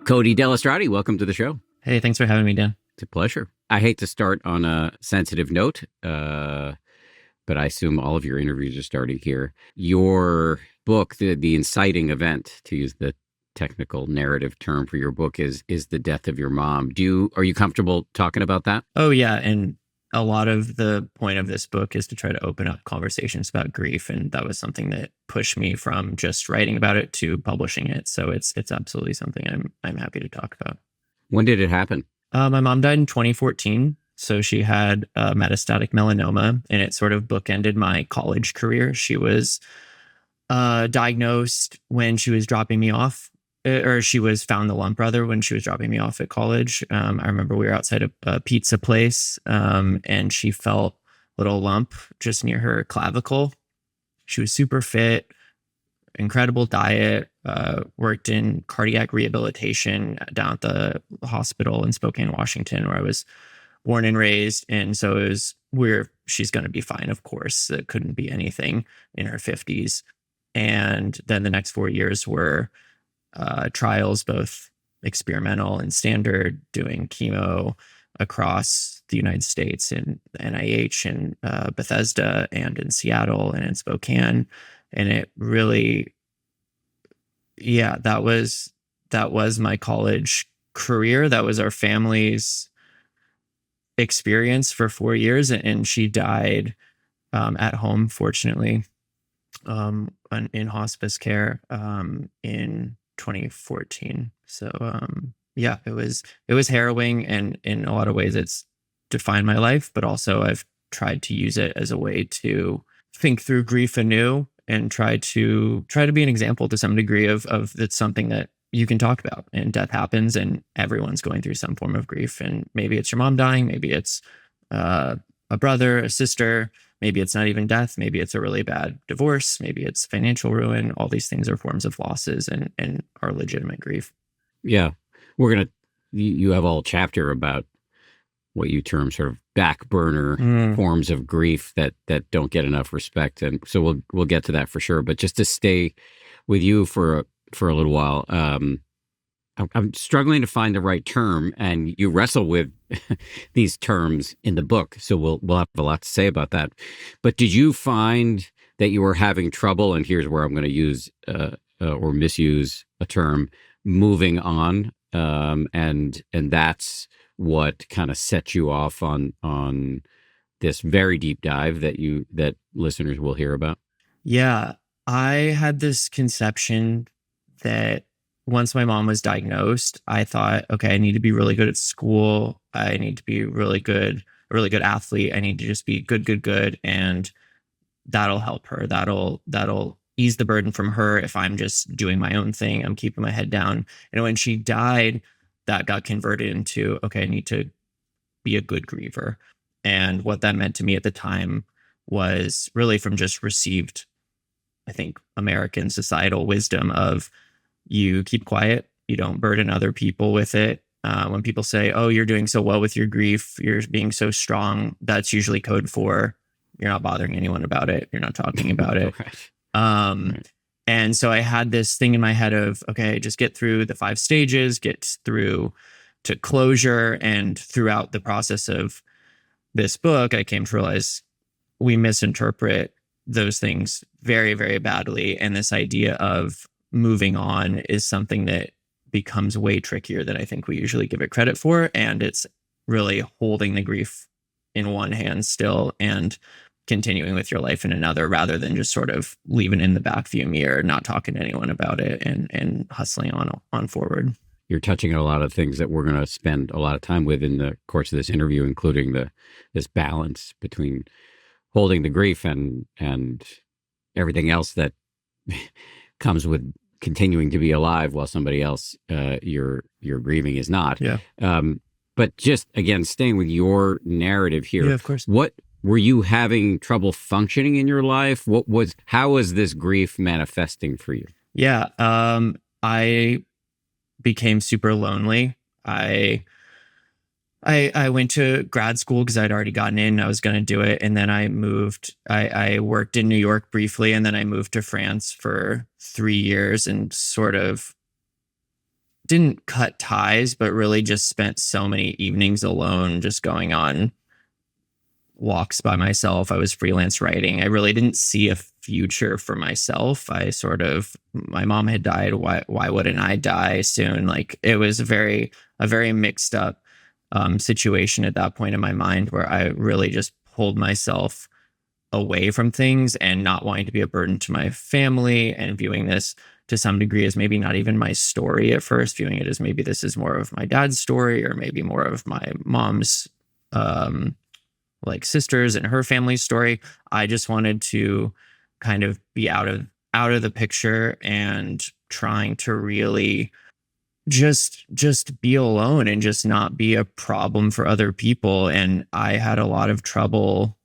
Cody Delistraty, welcome to the show. Hey, thanks for having me, Dan. It's a pleasure. I hate to start on a sensitive note, but I assume all of your interviews are starting here. Your book, the inciting event, to use the technical narrative term for your book, is the death of your mom. Are you comfortable talking about that? Oh, yeah. And a lot of the point of this book is to try to open up conversations about grief. And that was something that pushed me from just writing about it to publishing it. So it's absolutely something I'm happy to talk about. When did it happen? My mom died in 2014. So she had metastatic melanoma, and it sort of bookended my college career. She was diagnosed when she was dropping me off, or she was found the lump rather when she was dropping me off at college. I remember we were outside a pizza place, and she felt a little lump just near her clavicle. She was super fit, incredible diet, worked in cardiac rehabilitation down at the hospital in Spokane, Washington, where I was born and raised. And so it was she's going to be fine, of course. It couldn't be anything in her 50s. And then the next 4 years were trials, both experimental and standard, doing chemo across the United States in the NIH and Bethesda and in Seattle and in Spokane. And it really, that was my college career. That was our family's experience for 4 years. And she died at home, fortunately, in hospice care in 2014. So it was harrowing, and in a lot of ways it's defined my life, but also I've tried to use it as a way to think through grief anew and try to be an example to some degree of it's something that you can talk about. And death happens, and everyone's going through some form of grief. And maybe it's your mom dying, maybe it's a brother, a sister, maybe it's not even death, maybe it's a really bad divorce, maybe it's financial ruin. All these things are forms of losses and are legitimate grief. Yeah. You have a whole chapter about what you term sort of back burner forms of grief that don't get enough respect. And so we'll get to that for sure. But just to stay with you for a little while, I'm struggling to find the right term, and you wrestle with these terms in the book. So we'll have a lot to say about that. But did you find that you were having trouble, and here's where I'm going to use or misuse a term, moving on, and that's what kind of set you off on this very deep dive that listeners will hear about? Yeah, I had this conception that once my mom was diagnosed, I thought, okay, I need to be really good at school. I need to be a really good athlete. I need to just be good. And that'll help her. That'll ease the burden from her if I'm just doing my own thing. I'm keeping my head down. And when she died, that got converted into, okay, I need to be a good griever. And what that meant to me at the time was really from just received, I think, American societal wisdom of, you keep quiet, you don't burden other people with it. When people say, oh, you're doing so well with your grief, you're being so strong, that's usually code for you're not bothering anyone about it. You're not talking about it. Right. And so I had this thing in my head of, okay, just get through the 5 stages, get through to closure. And throughout the process of this book, I came to realize we misinterpret those things very, very badly. And this idea of moving on is something that becomes way trickier than I think we usually give it credit for. And it's really holding the grief in one hand still and continuing with your life in another, rather than just sort of leaving it in the back view mirror, not talking to anyone about it, and hustling on forward. You're touching on a lot of things that we're going to spend a lot of time with in the course of this interview, including this balance between holding the grief and everything else that comes with continuing to be alive while somebody else you're grieving is not. Yeah. But just again, staying with your narrative here. Yeah, of course. What were you having trouble functioning in your life? How was this grief manifesting for you? Yeah. I became super lonely. I went to grad school because I'd already gotten in. I was going to do it. And then I moved. I worked in New York briefly, and then I moved to France for 3 years and sort of didn't cut ties, but really just spent so many evenings alone, just going on walks by myself. I was freelance writing. I really didn't see a future for myself. My mom had died. Why wouldn't I die soon? Like, it was a very mixed up situation at that point in my mind, where I really just pulled myself away from things and not wanting to be a burden to my family, and viewing this to some degree as maybe not even my story at first, viewing it as maybe this is more of my dad's story, or maybe more of my mom's like sisters and her family's story. I just wanted to kind of be out of the picture, and trying to really just be alone and just not be a problem for other people. And I had a lot of trouble.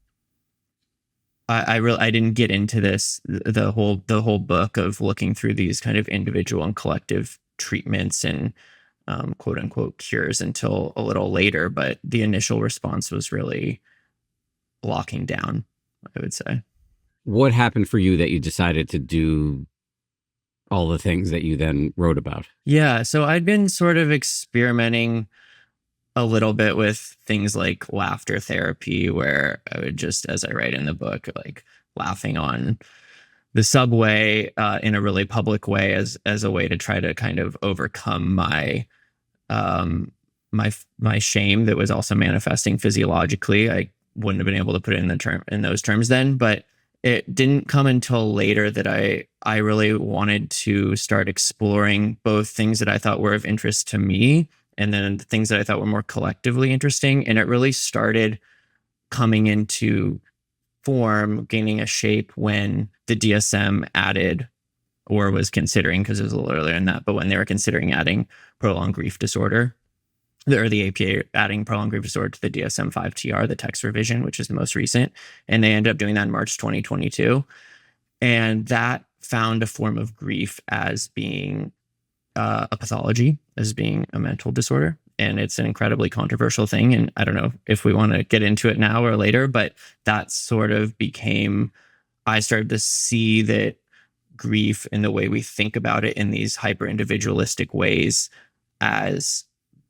I didn't get into this the whole book of looking through these kind of individual and collective treatments and quote unquote cures until a little later. But the initial response was really locking down, I would say. What happened for you that you decided to do all the things that you then wrote about? Yeah, so I'd been sort of experimenting a little bit with things like laughter therapy, where I would just, as I write in the book, like laughing on the subway in a really public way as a way to try to kind of overcome um, my shame that was also manifesting physiologically. I wouldn't have been able to put it in those terms then, but it didn't come until later that I really wanted to start exploring both things that I thought were of interest to me, and then the things that I thought were more collectively interesting. And it really started coming into form, gaining a shape, when the DSM added, or was considering, because it was a little earlier than that, but when they were considering adding prolonged grief disorder, or the APA adding prolonged grief disorder to the DSM-5 TR, the text revision, which is the most recent. And they ended up doing that in March 2022. And that found a form of grief as being a pathology, as being a mental disorder. And it's an incredibly controversial thing. And I don't know if we want to get into it now or later, but that sort of became, I started to see that grief and the way we think about it in these hyper individualistic ways as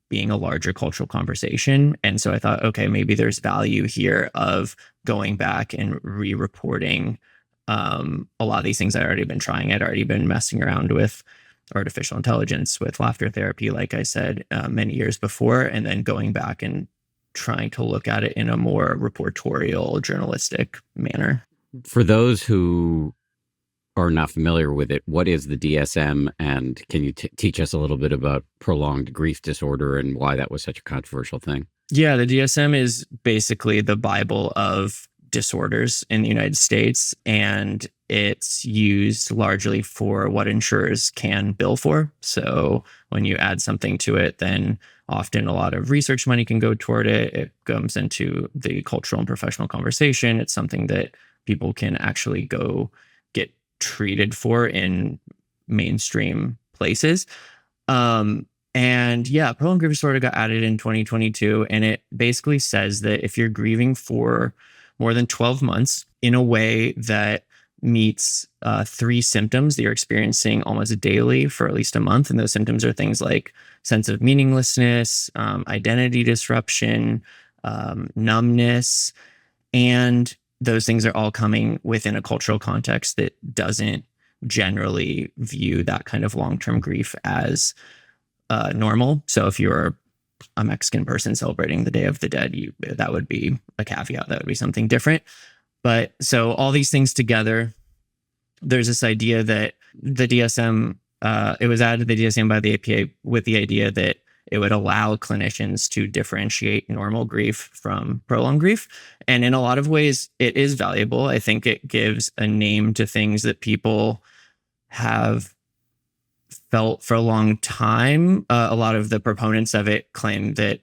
being a larger cultural conversation. And so I thought, okay, maybe there's value here of going back and re-reporting a lot of these things I'd already been trying. I'd already been messing around with artificial intelligence, with laughter therapy, like I said, many years before, and then going back and trying to look at it in a more reportorial, journalistic manner. For those who are not familiar with it, what is the DSM, and can you teach us a little bit about prolonged grief disorder and why that was such a controversial thing? Yeah, the DSM is basically the Bible of disorders in the United States, and it's used largely for what insurers can bill for. So when you add something to it, then often a lot of research money can go toward it. It comes into the cultural and professional conversation. It's something that people can actually go get treated for in mainstream places. And yeah, prolonged grief disorder got added in 2022. And it basically says that if you're grieving for more than 12 months in a way that meets 3 symptoms that you're experiencing almost daily for at least a month. And those symptoms are things like sense of meaninglessness, identity disruption, numbness. And those things are all coming within a cultural context that doesn't generally view that kind of long-term grief as normal. So if you're a Mexican person celebrating the Day of the Dead, that would be a caveat. That would be something different. But so all these things together, there's this idea that the DSM, it was added to the DSM by the APA with the idea that it would allow clinicians to differentiate normal grief from prolonged grief. And in a lot of ways, it is valuable. I think it gives a name to things that people have felt for a long time. A lot of the proponents of it claim that,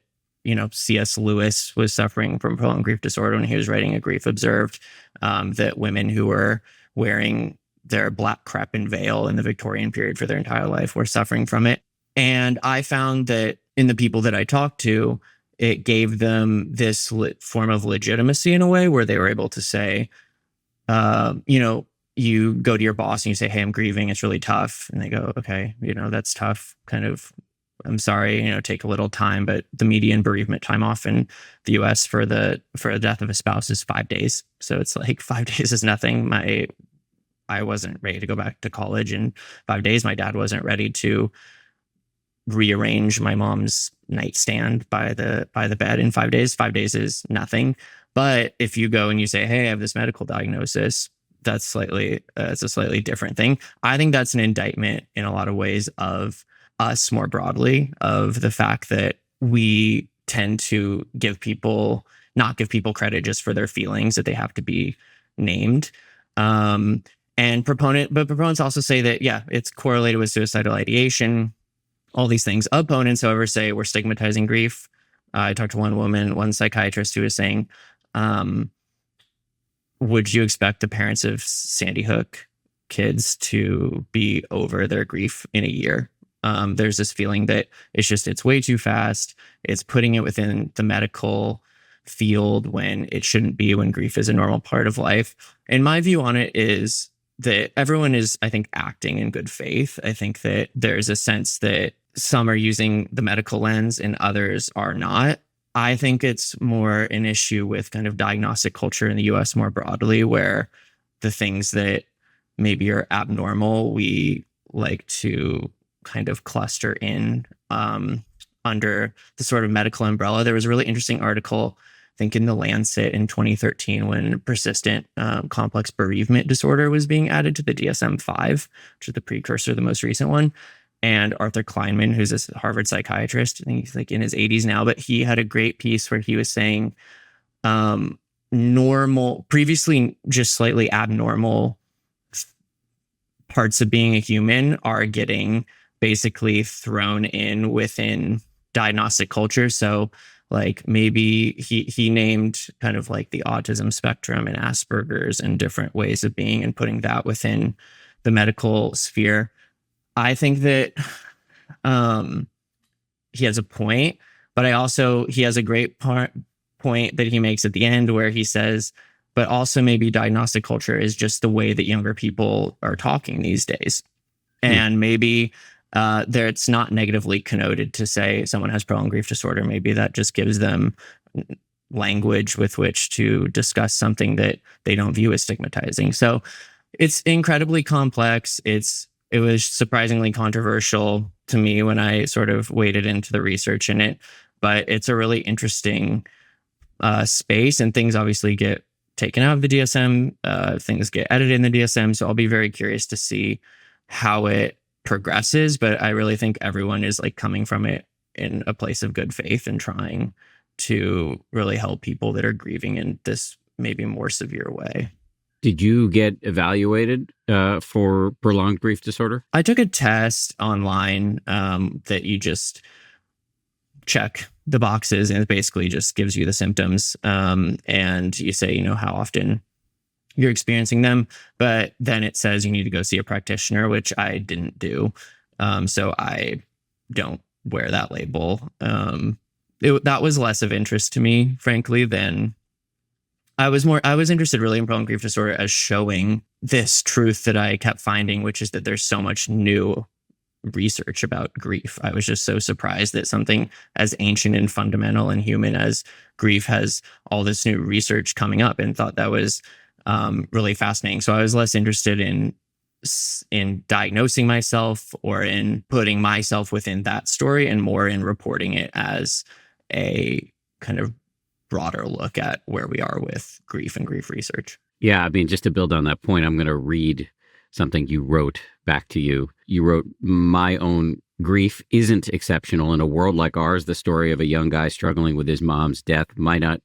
C.S. Lewis was suffering from prolonged grief disorder when he was writing A Grief Observed, that women who were wearing their black crepe and veil in the Victorian period for their entire life were suffering from it. And I found that in the people that I talked to, it gave them this form of legitimacy in a way where they were able to say, you go to your boss and you say, hey, I'm grieving. It's really tough. And they go, okay, that's tough. Kind of I'm sorry, take a little time, but the median bereavement time off in the US for the death of a spouse is 5 days. So it's like 5 days is nothing. I wasn't ready to go back to college in 5 days. My dad wasn't ready to rearrange my mom's nightstand by the bed in 5 days. 5 days is nothing. But if you go and you say, hey, I have this medical diagnosis, it's a slightly different thing. I think that's an indictment in a lot of ways of us more broadly, of the fact that we tend to not give people credit just for their feelings, that they have to be named. But proponents also say that, yeah, it's correlated with suicidal ideation, all these things. Opponents, however, say we're stigmatizing grief. I talked to one psychiatrist who was saying, would you expect the parents of Sandy Hook kids to be over their grief in a year? There's this feeling that it's way too fast. It's putting it within the medical field when it shouldn't be, when grief is a normal part of life. And my view on it is that everyone is, I think, acting in good faith. I think that there's a sense that some are using the medical lens and others are not. I think it's more an issue with kind of diagnostic culture in the US more broadly, where the things that maybe are abnormal, we like to kind of cluster in under the sort of medical umbrella. There was a really interesting article, I think in the Lancet in 2013, when persistent complex bereavement disorder was being added to the DSM-5, which is the precursor, the most recent one. And Arthur Kleinman, who's a Harvard psychiatrist, I think he's like in his 80s now, but he had a great piece where he was saying previously just slightly abnormal parts of being a human are getting basically thrown in within diagnostic culture. So like maybe he named kind of like the autism spectrum and Asperger's and different ways of being, and putting that within the medical sphere. I think that he has a point, but he has a great point that he makes at the end where he says, but also maybe diagnostic culture is just the way that younger people are talking these days. And maybe it's not negatively connoted to say someone has prolonged grief disorder. Maybe that just gives them language with which to discuss something that they don't view as stigmatizing. So it's incredibly complex. It was surprisingly controversial to me when I sort of waded into the research in it, but it's a really interesting space, and things obviously get taken out of the DSM, things get edited in the DSM. So I'll be very curious to see how it progresses, but I really think everyone is like coming from it in a place of good faith and trying to really help people that are grieving in this maybe more severe way. Did you get evaluated for prolonged grief disorder? I took a test online that you just check the boxes, and it basically just gives you the symptoms, and you say, how often you're experiencing them. But then it says you need to go see a practitioner, which I didn't do. So I don't wear that label. That was less of interest to me, frankly, than I was interested really in prolonged grief disorder as showing this truth that I kept finding, which is that there's so much new research about grief. I was just so surprised that something as ancient and fundamental and human as grief has all this new research coming up, and thought that was really fascinating. So I was less interested in diagnosing myself or in putting myself within that story, and more in reporting it as a kind of broader look at where we are with grief and grief research. Yeah, I mean, just to build on that point, I'm going to read something you wrote back to you. You wrote, "My own grief isn't exceptional. In a world like ours, the story of a young guy struggling with his mom's death might not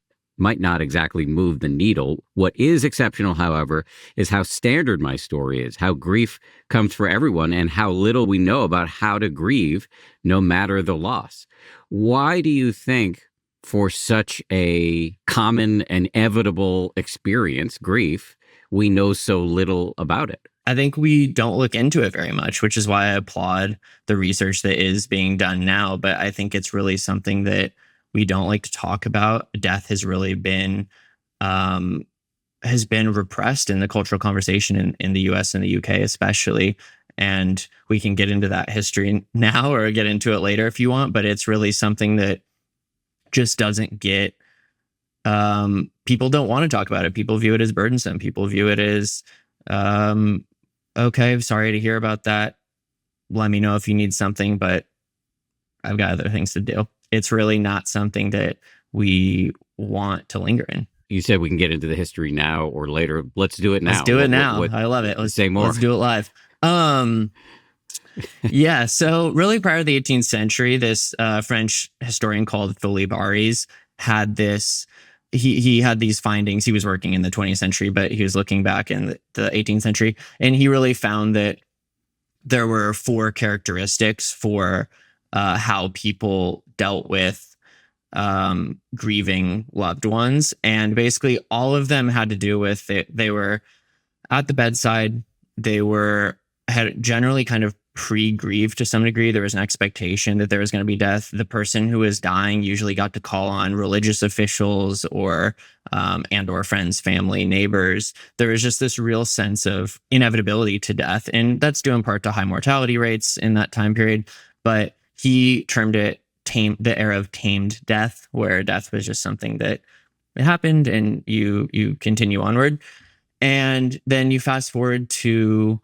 exactly move the needle. What is exceptional, however, is how standard my story is, how grief comes for everyone, and how little we know about how to grieve, no matter the loss." Why do you think, for such a common and inevitable experience, grief, we know so little about it? I think we don't look into it very much, which is why I applaud the research that is being done now. But I think it's really something that we don't like to talk about. Death has really been repressed in the cultural conversation in the US and the UK especially. And we can get into that history now or get into it later if you want, but it's really something that just doesn't get, people don't want to talk about it. People view it as burdensome. People view it as, okay, sorry to hear about that. Let me know if you need something, but I've got other things to do. It's really not something that we want to linger in. You said we can get into the history now or later. Let's do it now. Let's do it now. I love it. Let's say more. Let's do it live. Yeah. So really prior to the 18th century, this French historian called Philippe Aries had this, he had these findings. He was working in the 20th century, but he was looking back in the 18th century, and he really found that there were 4 characteristics for how people dealt with grieving loved ones. And basically all of them had to do with it. They were at the bedside. They had generally kind of pre-grieved to some degree. There was an expectation that there was going to be death. The person who was dying usually got to call on religious officials or friends, family, neighbors. There was just this real sense of inevitability to death. And that's due in part to high mortality rates in that time period. But he termed it the era of tamed death, where death was just something that it happened and you continue onward. And then you fast forward to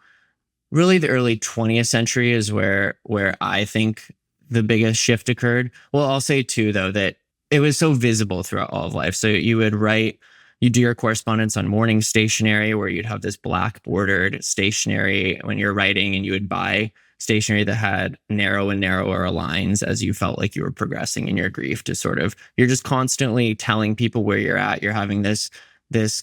really the early 20th century is where I think the biggest shift occurred. Well, I'll say too, though, that it was so visible throughout all of life. So you do your correspondence on mourning stationery, where you'd have this black bordered stationery when you're writing, and you would buy stationery that had narrow and narrower lines as you felt like you were progressing in your grief, to sort of, you're just constantly telling people where you're at. You're having this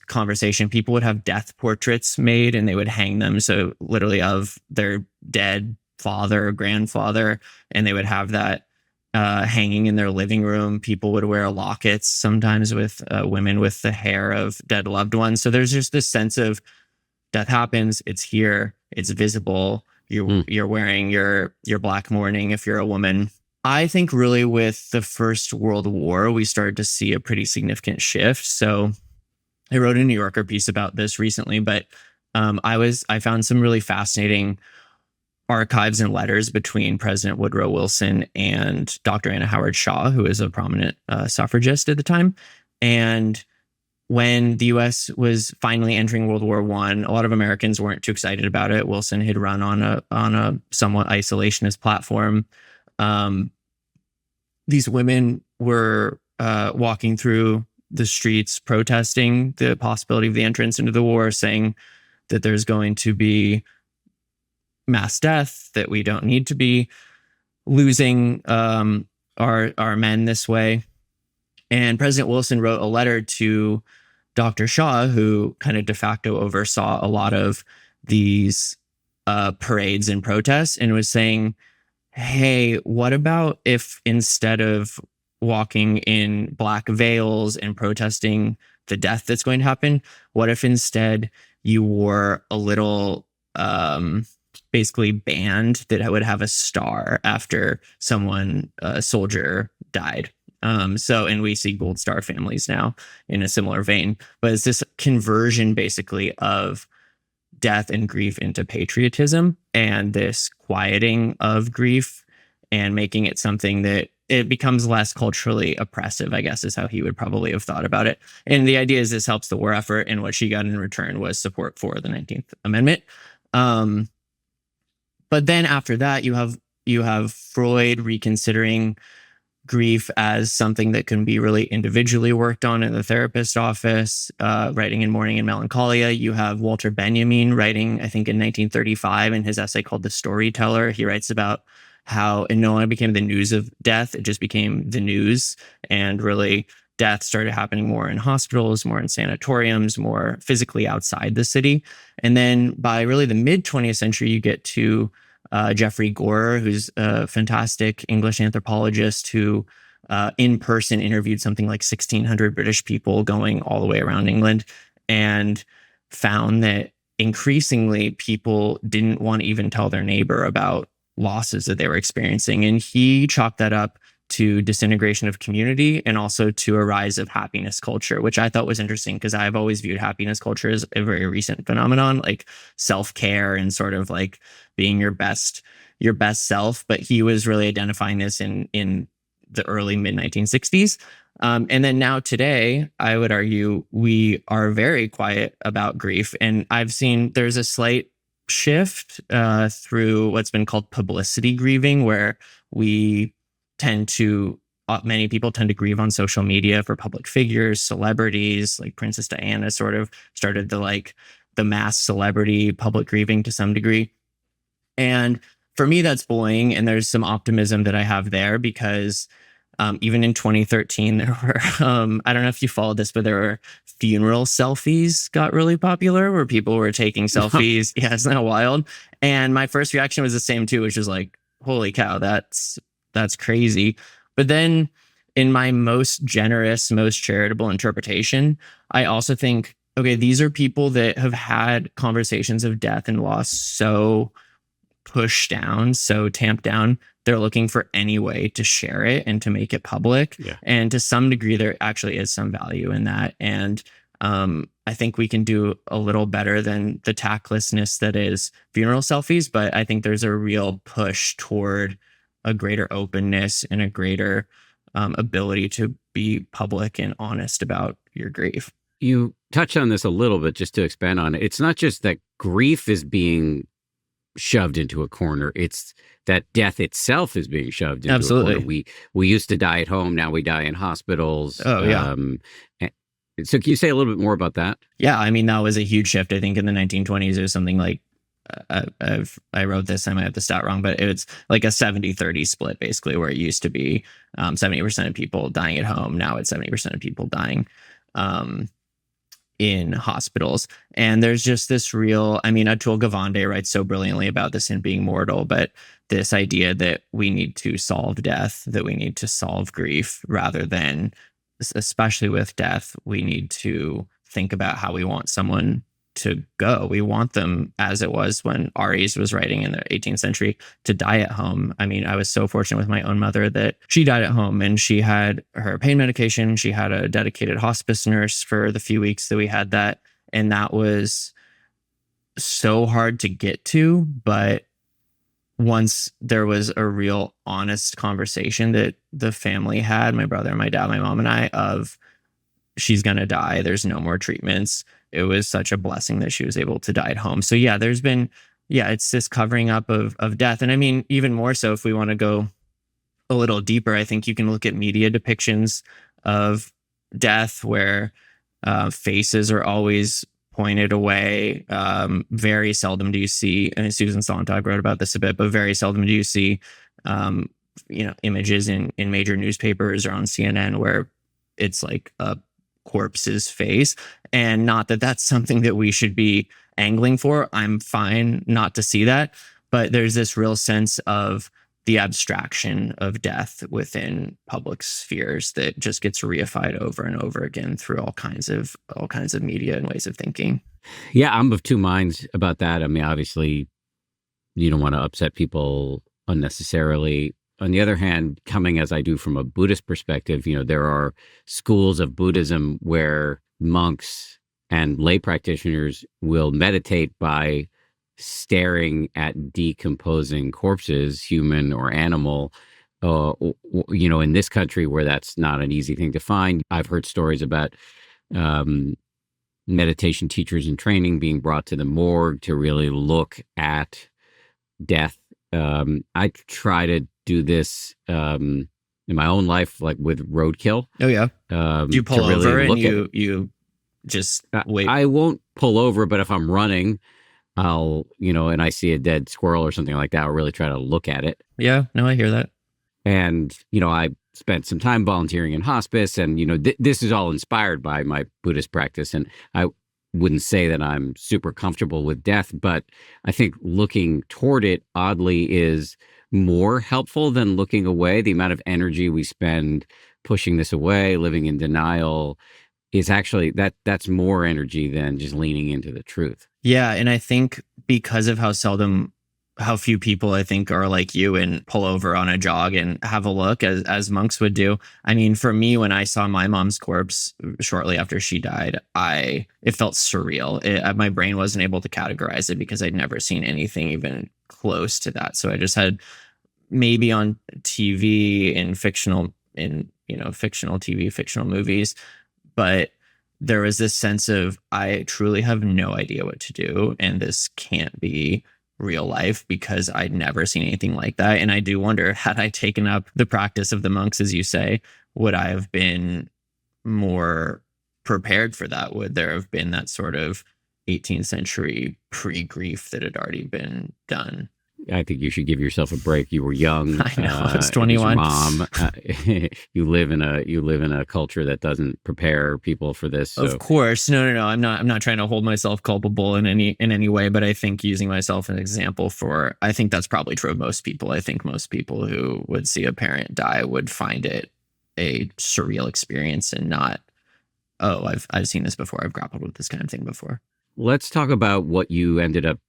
conversation. People would have death portraits made and they would hang them. So literally of their dead father or grandfather, and they would have that hanging in their living room. People would wear lockets, sometimes with women with the hair of dead loved ones. So there's just this sense of death happens. It's here. It's visible. You're wearing your black mourning if you're a woman. I think really with the First World War, we started to see a pretty significant shift. So I wrote a New Yorker piece about this recently, but I found some really fascinating archives and letters between President Woodrow Wilson and Dr. Anna Howard Shaw, who is a prominent suffragist at the time. And when the U.S. was finally entering World War I, a lot of Americans weren't too excited about it. Wilson had run on a somewhat isolationist platform. These women were walking through the streets protesting the possibility of the entrance into the war, saying that there's going to be mass death, that we don't need to be losing our men this way. And President Wilson wrote a letter to Dr. Shaw, who kind of de facto oversaw a lot of these parades and protests, and was saying, hey, what about if instead of walking in black veils and protesting the death that's going to happen, what if instead you wore a little basically band that would have a star after a soldier died? And we see Gold Star families now in a similar vein, but it's this conversion basically of death and grief into patriotism, and this quieting of grief and making it something that it becomes less culturally oppressive, I guess, is how he would probably have thought about it. And the idea is this helps the war effort, and what she got in return was support for the 19th Amendment. But then after that, you have Freud reconsidering grief as something that can be really individually worked on in the therapist office, writing in Mourning and Melancholia. You have Walter Benjamin writing, I think in 1935, in his essay called The Storyteller. He writes about how it no longer became the news of death, it just became the news. And really, death started happening more in hospitals, more in sanatoriums, more physically outside the city. And then by really the mid-20th century, you get to Jeffrey Gorer, who's a fantastic English anthropologist who in person interviewed something like 1,600 British people going all the way around England, and found that increasingly people didn't want to even tell their neighbor about losses that they were experiencing. And he chalked that up to disintegration of community and also to a rise of happiness culture, which I thought was interesting because I've always viewed happiness culture as a very recent phenomenon, like self-care and sort of like being your best self. But he was really identifying this in the early mid 1960s. And then now today, I would argue we are very quiet about grief. And I've seen there's a slight shift through what's been called publicity grieving, where we tend to many people tend to grieve on social media for public figures, celebrities, like Princess Diana sort of started the mass celebrity public grieving to some degree. And for me, that's bullying. And there's some optimism that I have there because even in 2013, there were, I don't know if you followed this, but there were funeral selfies got really popular where people were taking selfies. Yeah, isn't that wild? And my first reaction was the same too, which was like, holy cow, that's crazy. But then in my most generous, most charitable interpretation, I also think, okay, these are people that have had conversations of death and loss so pushed down, so tamped down. They're looking for any way to share it and to make it public. Yeah. And to some degree, there actually is some value in that. And I think we can do a little better than the tactlessness that is funeral selfies. But I think there's a real push toward a greater openness and a greater ability to be public and honest about your grief. You touched on this a little bit just to expand on it. It's not just that grief is being shoved into a corner. It's that death itself is being shoved into a corner. We used to die at home. Now we die in hospitals. Oh, yeah. So can you say a little bit more about that? Yeah, I mean, that was a huge shift. I think in the 1920s, it was something like, I wrote this, I might have the stat wrong, but it's like a 70-30 split, basically, where it used to be 70% of people dying at home. Now it's 70% of people dying in hospitals. And there's just this real, I mean, Atul Gawande writes so brilliantly about this in Being Mortal, but this idea that we need to solve death, that we need to solve grief, rather than, especially with death, we need to think about how we want someone to go. We want them, as it was when Aries was writing in the 18th century, to die at home. I mean, I was so fortunate with my own mother that she died at home and she had her pain medication. She had a dedicated hospice nurse for the few weeks that we had that. And that was so hard to get to. But once there was a real honest conversation that the family had, my brother, my dad, my mom, and I, of she's going to die, there's no more treatments. It was such a blessing that she was able to die at home. So yeah, there's been, it's this covering up of death. And I mean, even more so, if we want to go a little deeper, I think you can look at media depictions of death where faces are always pointed away. Very seldom do you see, and Susan Sontag wrote about this a bit, but very seldom do you see, images in major newspapers or on CNN where it's like a corpse's face. And not that that's something that we should be angling for. I'm fine not to see that. But there's this real sense of the abstraction of death within public spheres that just gets reified over and over again through all kinds of media and ways of thinking. Yeah, I'm of two minds about that. I mean, obviously, you don't want to upset people unnecessarily. On the other hand, coming as I do from a Buddhist perspective, there are schools of Buddhism where monks and lay practitioners will meditate by staring at decomposing corpses, human or animal. In this country where that's not an easy thing to find. I've heard stories about meditation teachers in training being brought to the morgue to really look at death. I try to do this in my own life, like with roadkill. Oh yeah. Do you pull really over and you just wait? I won't pull over, but if I'm running, I'll, and I see a dead squirrel or something like that, I'll really try to look at it. Yeah, no, I hear that. And, I spent some time volunteering in hospice and, this is all inspired by my Buddhist practice. And I wouldn't say that I'm super comfortable with death, but I think looking toward it oddly is more helpful than looking away. The amount of energy we spend pushing this away, living in denial, is actually that's more energy than just leaning into the truth. Yeah, and I think because of how seldom how few people I think are like you and pull over on a jog and have a look as monks would do. I mean, for me, when I saw my mom's corpse shortly after she died, it felt surreal. My brain wasn't able to categorize it because I'd never seen anything even close to that. So I just had maybe on TV fictional TV, fictional movies, but there was this sense of I truly have no idea what to do, and this can't be real life because I'd never seen anything like that. And I do wonder, had I taken up the practice of the monks, as you say, would I have been more prepared for that? Would there have been that sort of 18th century pre-grief that had already been done? I think you should give yourself a break. You were young. I know. I was It was your 21. mom. You live in a culture that doesn't prepare people for this. So. Of course, no. I'm not trying to hold myself culpable in any way, but I think using myself as an example I think that's probably true of most people. I think most people who would see a parent die would find it a surreal experience and not, oh, I've seen this before. I've grappled with this kind of thing before. Let's talk about what you ended up,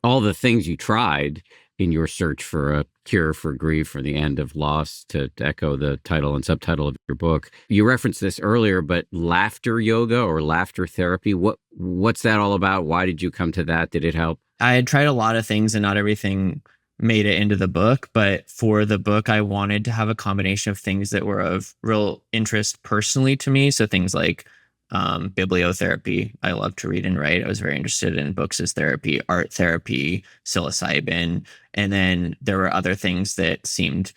all the things you tried in your search for a cure for grief or the end of loss, to echo the title and subtitle of your book. You referenced this earlier, but laughter yoga or laughter therapy, what's that all about? Why did you come to that? Did it help? I had tried a lot of things and not everything made it into the book, but for the book, I wanted to have a combination of things that were of real interest personally to me. So things like bibliotherapy. I love to read and write. I was very interested in books as therapy, art therapy, psilocybin. And then there were other things that seemed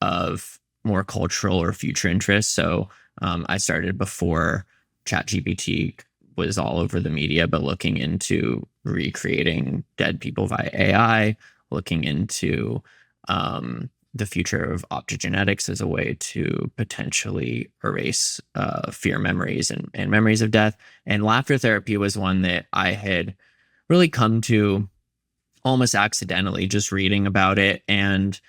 of more cultural or future interest. So I started before ChatGPT was all over the media, but looking into recreating dead people via AI, looking into the future of optogenetics as a way to potentially erase fear memories and memories of death. And laughter therapy was one that I had really come to almost accidentally, just reading about it. And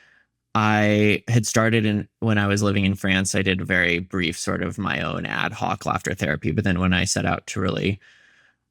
I had started when I was living in France, I did a very brief sort of my own ad hoc laughter therapy. But then when I set out to really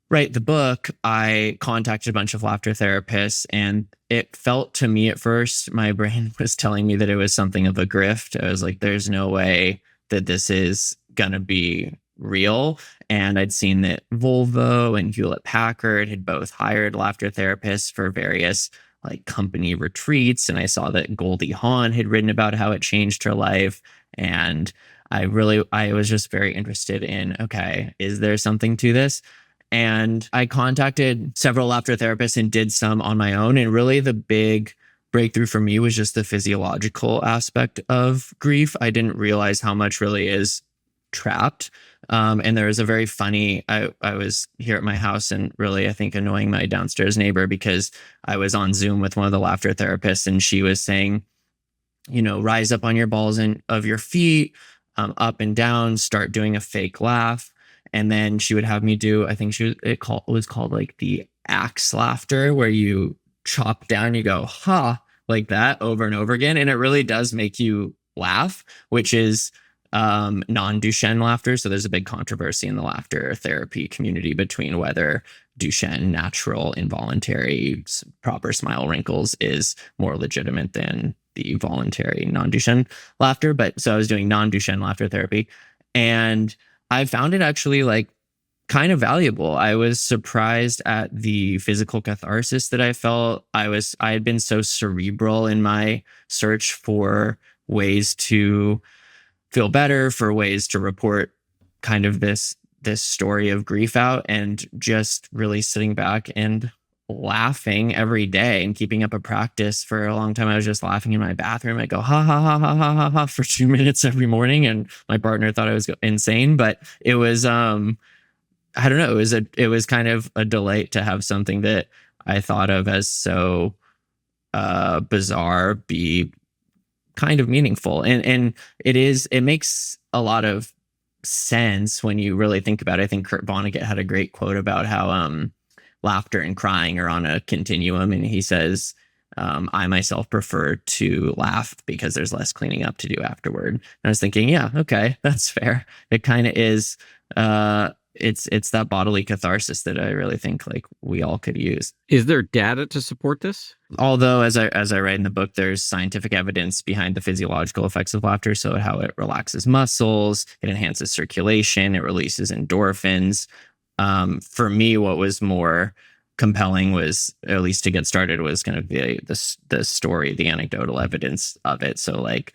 write the book, I contacted a bunch of laughter therapists, and it felt to me at first, my brain was telling me that it was something of a grift. I was like, there's no way that this is going to be real. And I'd seen that Volvo and Hewlett Packard had both hired laughter therapists for various like company retreats. And I saw that Goldie Hawn had written about how it changed her life. And I was just very interested in, okay, is there something to this? And I contacted several laughter therapists and did some on my own. And really the big breakthrough for me was just the physiological aspect of grief. I didn't realize how much really is trapped. And there was a very funny, I was here at my house and really, I think, annoying my downstairs neighbor because I was on Zoom with one of the laughter therapists and she was saying, rise up on your balls of your feet, up and down, start doing a fake laugh. And then she would have me do, I think it was called like the axe laughter, where you chop down, you go, ha, like that over and over again. And it really does make you laugh, which is non-Duchenne laughter. So there's a big controversy in the laughter therapy community between whether Duchenne, natural, involuntary, proper smile wrinkles is more legitimate than the voluntary non-Duchenne laughter. But so I was doing non-Duchenne laughter therapy, and I found it actually like kind of valuable. I was surprised at the physical catharsis that I felt. I had been so cerebral in my search for ways to feel better, for ways to report kind of this story of grief out, and just really sitting back and laughing every day and keeping up a practice for a long time. I was just laughing in my bathroom. I go ha ha ha ha ha ha ha for 2 minutes every morning, and my partner thought I was insane, but it was I don't know, it was kind of a delight to have something that I thought of as so bizarre be kind of meaningful. And it makes a lot of sense when you really think about it. I think Kurt Vonnegut had a great quote about how laughter and crying are on a continuum, and he says, I myself prefer to laugh because there's less cleaning up to do afterward. And I was thinking, yeah, okay, that's fair. It kind of is it's that bodily catharsis that I really think like we all could use. Is there data to support this? Although, as I write in the book, there's scientific evidence behind the physiological effects of laughter. So how it relaxes muscles, it enhances circulation, it releases endorphins. For me, what was more compelling was, at least to get started, was going to be the story, the anecdotal evidence of it. So like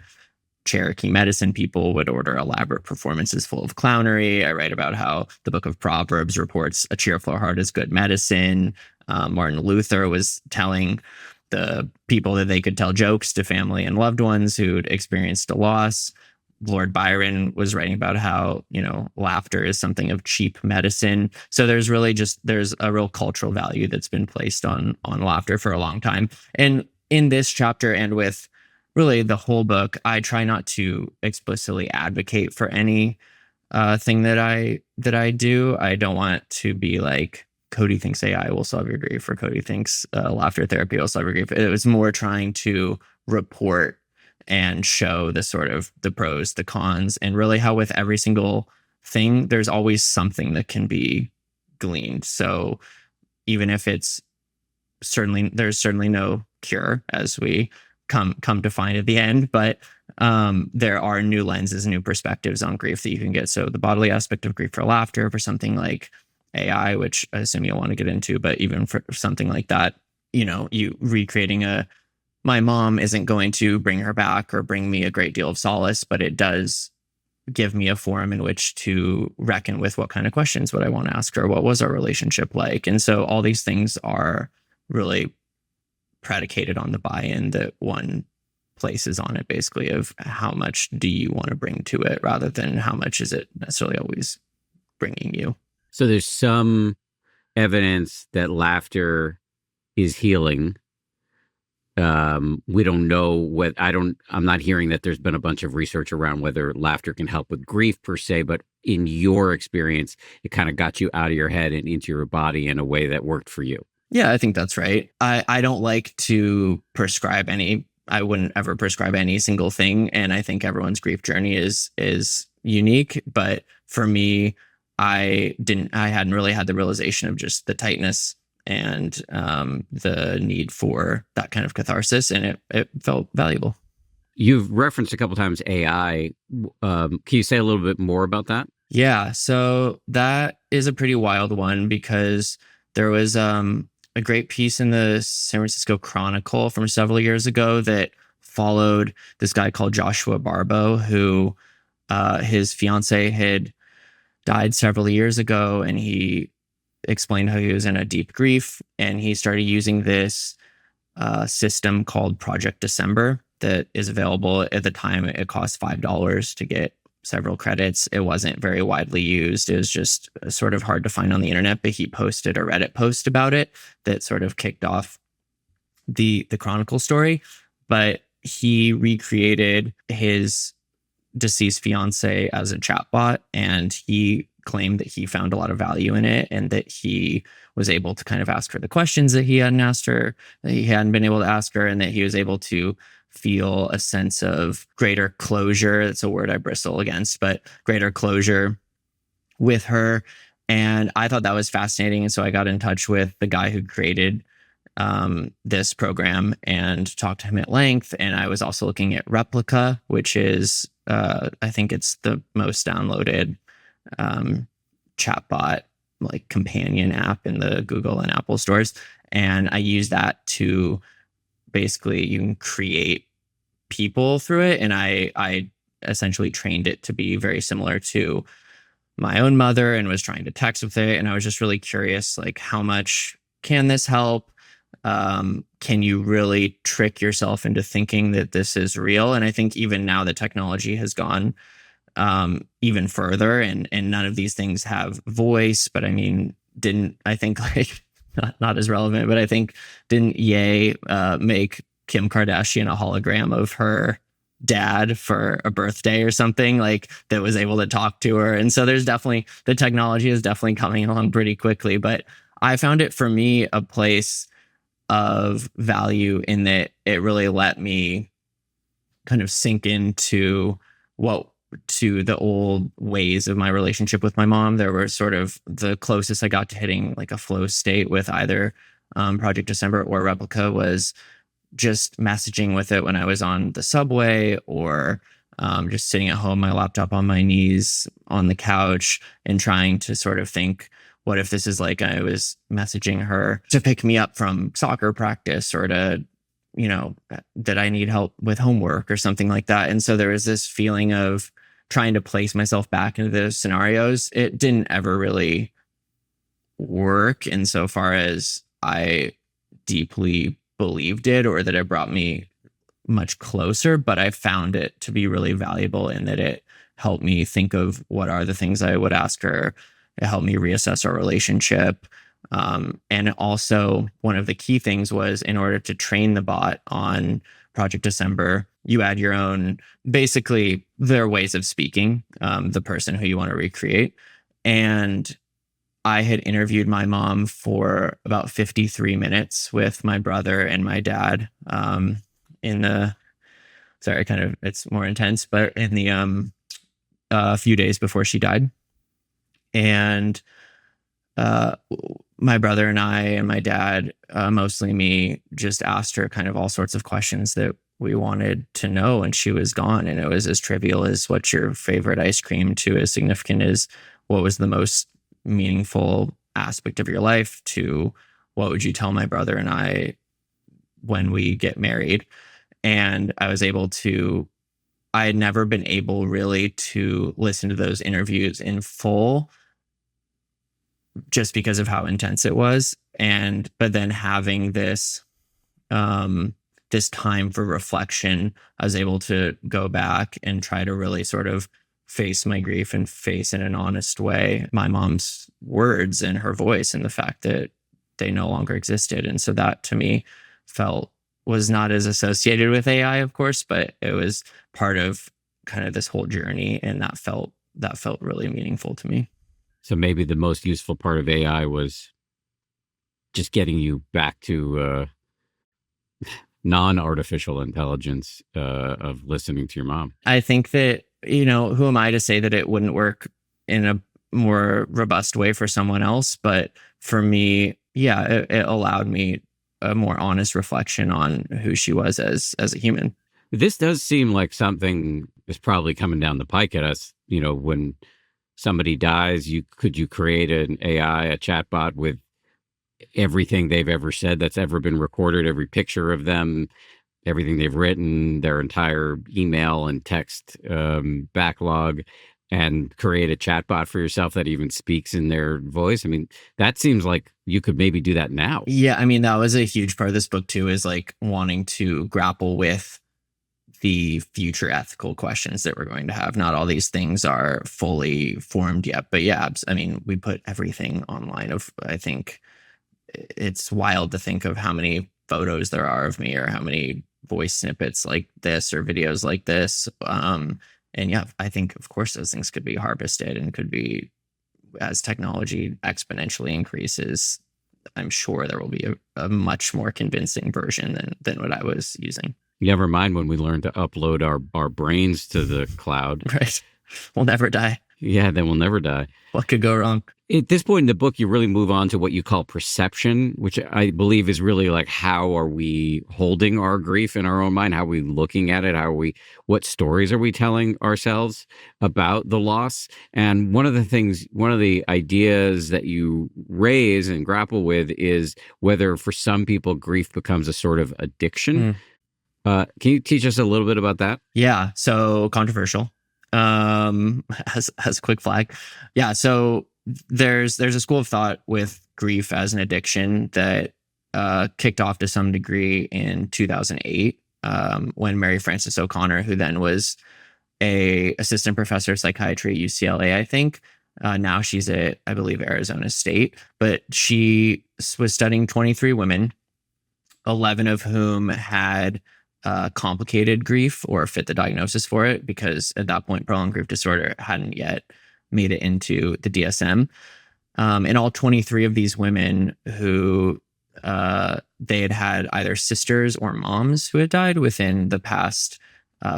Cherokee medicine people would order elaborate performances full of clownery. I write about how the Book of Proverbs reports a cheerful heart is good medicine. Martin Luther was telling the people that they could tell jokes to family and loved ones who'd experienced a loss. Lord Byron was writing about how, laughter is something of cheap medicine. So there's a real cultural value that's been placed on laughter for a long time. And in this chapter, and with really the whole book, I try not to explicitly advocate for any thing that I do. I don't want to be like, Cody thinks AI will solve your grief, or Cody thinks laughter therapy will solve your grief. It was more trying to report and show the sort of the pros, the cons, and really how with every single thing, there's always something that can be gleaned. So even if there's certainly no cure, as we come to find at the end, but there are new lenses, new perspectives on grief that you can get. So the bodily aspect of grief for laughter, for something like AI, which I assume you'll want to get into, but even for something like that, you recreating my mom isn't going to bring her back or bring me a great deal of solace, but it does give me a forum in which to reckon with what kind of questions would I want to ask her? What was our relationship like? And so all these things are really predicated on the buy-in that one places on it, basically, of how much do you want to bring to it rather than how much is it necessarily always bringing you. So there's some evidence that laughter is healing. We don't know what I'm not hearing that there's been a bunch of research around whether laughter can help with grief per se, but in your experience, it kind of got you out of your head and into your body in a way that worked for you. Yeah, I think that's right. I don't like to prescribe I wouldn't ever prescribe any single thing. And I think everyone's grief journey is unique. But for me, I hadn't really had the realization of just the tightness and the need for that kind of catharsis. And it felt valuable. You've referenced a couple times AI. Can you say a little bit more about that? Yeah, so that is a pretty wild one, because there was a great piece in the San Francisco Chronicle from several years ago that followed this guy called Joshua Barbo, who his fiance had died several years ago, and he explained how he was in a deep grief, and he started using this system called Project December that is available. At the time, it cost $5 to get several credits. It wasn't very widely used. It was just sort of hard to find on the internet, but he posted a Reddit post about it that sort of kicked off the Chronicle story. But he recreated his deceased fiance as a chatbot, and he claimed that he found a lot of value in it, and that he was able to kind of ask her the questions that he hadn't asked her, that he hadn't been able to ask her, and that he was able to feel a sense of greater closure. That's a word I bristle against, but greater closure with her. And I thought that was fascinating. And so I got in touch with the guy who created this program and talked to him at length. And I was also looking at Replica, which is, I think it's the most downloaded chatbot, like companion app in the Google and Apple stores. And I use that to basically, you can create people through it. And I essentially trained it to be very similar to my own mother, and was trying to text with it. And I was just really curious, like, how much can this help? Can you really trick yourself into thinking that this is real? And I think even now the technology has gone even further, and none of these things have voice. But I mean, I think like not as relevant, but I think didn't Ye make Kim Kardashian a hologram of her dad for a birthday or something, like, that was able to talk to her? And so there's definitely, the technology is definitely coming along pretty quickly. But I found it, for me, a place of value in that it really let me kind of sink into what to the old ways of my relationship with my mom. There were sort of the closest I got to hitting like a flow state with either Project December or Replica was just messaging with it when I was on the subway or just sitting at home, my laptop on my knees on the couch and trying to sort of think, what if this is like I was messaging her to pick me up from soccer practice or to, that I need help with homework or something like that. And so there was this feeling of trying to place myself back into those scenarios. It didn't ever really work insofar as I deeply believed it or that it brought me much closer, but I found it to be really valuable in that it helped me think of what are the things I would ask her. It helped me reassess our relationship. And also, one of the key things was in order to train the bot on Project December, you add your own, basically, their ways of speaking, the person who you want to recreate. And I had interviewed my mom for about 53 minutes with my brother and my dad it's more intense, but in the a few days before she died. And my brother and I and my dad, mostly me, just asked her kind of all sorts of questions that we wanted to know, and she was gone. And it was as trivial as what's your favorite ice cream to as significant as what was the most meaningful aspect of your life to what would you tell my brother and I when we get married. And I had never been able really to listen to those interviews in full just because of how intense it was. But then having this time for reflection, I was able to go back and try to really sort of face my grief and face in an honest way my mom's words and her voice and the fact that they no longer existed. And so that to me was not as associated with AI, of course, but it was part of kind of this whole journey. And that felt really meaningful to me. So maybe the most useful part of AI was just getting you back to non-artificial intelligence of listening to your mom. I think that, who am I to say that it wouldn't work in a more robust way for someone else? But for me, yeah, it allowed me a more honest reflection on who she was as a human. This does seem like something is probably coming down the pike at us. When somebody dies, could you create an AI, a chatbot with everything they've ever said that's ever been recorded, every picture of them, everything they've written, their entire email and text backlog, and create a chatbot for yourself that even speaks in their voice? I mean, that seems like you could maybe do that now. Yeah, I mean, that was a huge part of this book too, is like wanting to grapple with the future ethical questions that we're going to have. Not all these things are fully formed yet, but yeah, I mean, we put everything online. I think it's wild to think of how many photos there are of me or how many voice snippets like this or videos like this. And yeah, I think of course those things could be harvested and could be, as technology exponentially increases, I'm sure there will be a much more convincing version than what I was using. Never mind when we learn to upload our brains to the cloud. Right. We'll never die. Yeah, then we'll never die. What could go wrong? At this point in the book, you really move on to what you call perception, which I believe is really like, how are we holding our grief in our own mind? How are we looking at it? What stories are we telling ourselves about the loss? And one of the ideas that you raise and grapple with is whether for some people grief becomes a sort of addiction. Can you teach us a little bit about that? Yeah. So controversial. As a quick flag. Yeah. So there's a school of thought with grief as an addiction that kicked off to some degree in 2008 when Mary Frances O'Connor, who then was a assistant professor of psychiatry at UCLA, I think. Now she's at, I believe, Arizona State, but she was studying 23 women, 11 of whom had complicated grief or fit the diagnosis for it, because at that point, prolonged grief disorder hadn't yet made it into the DSM. And all 23 of these women who they had either sisters or moms who had died within the past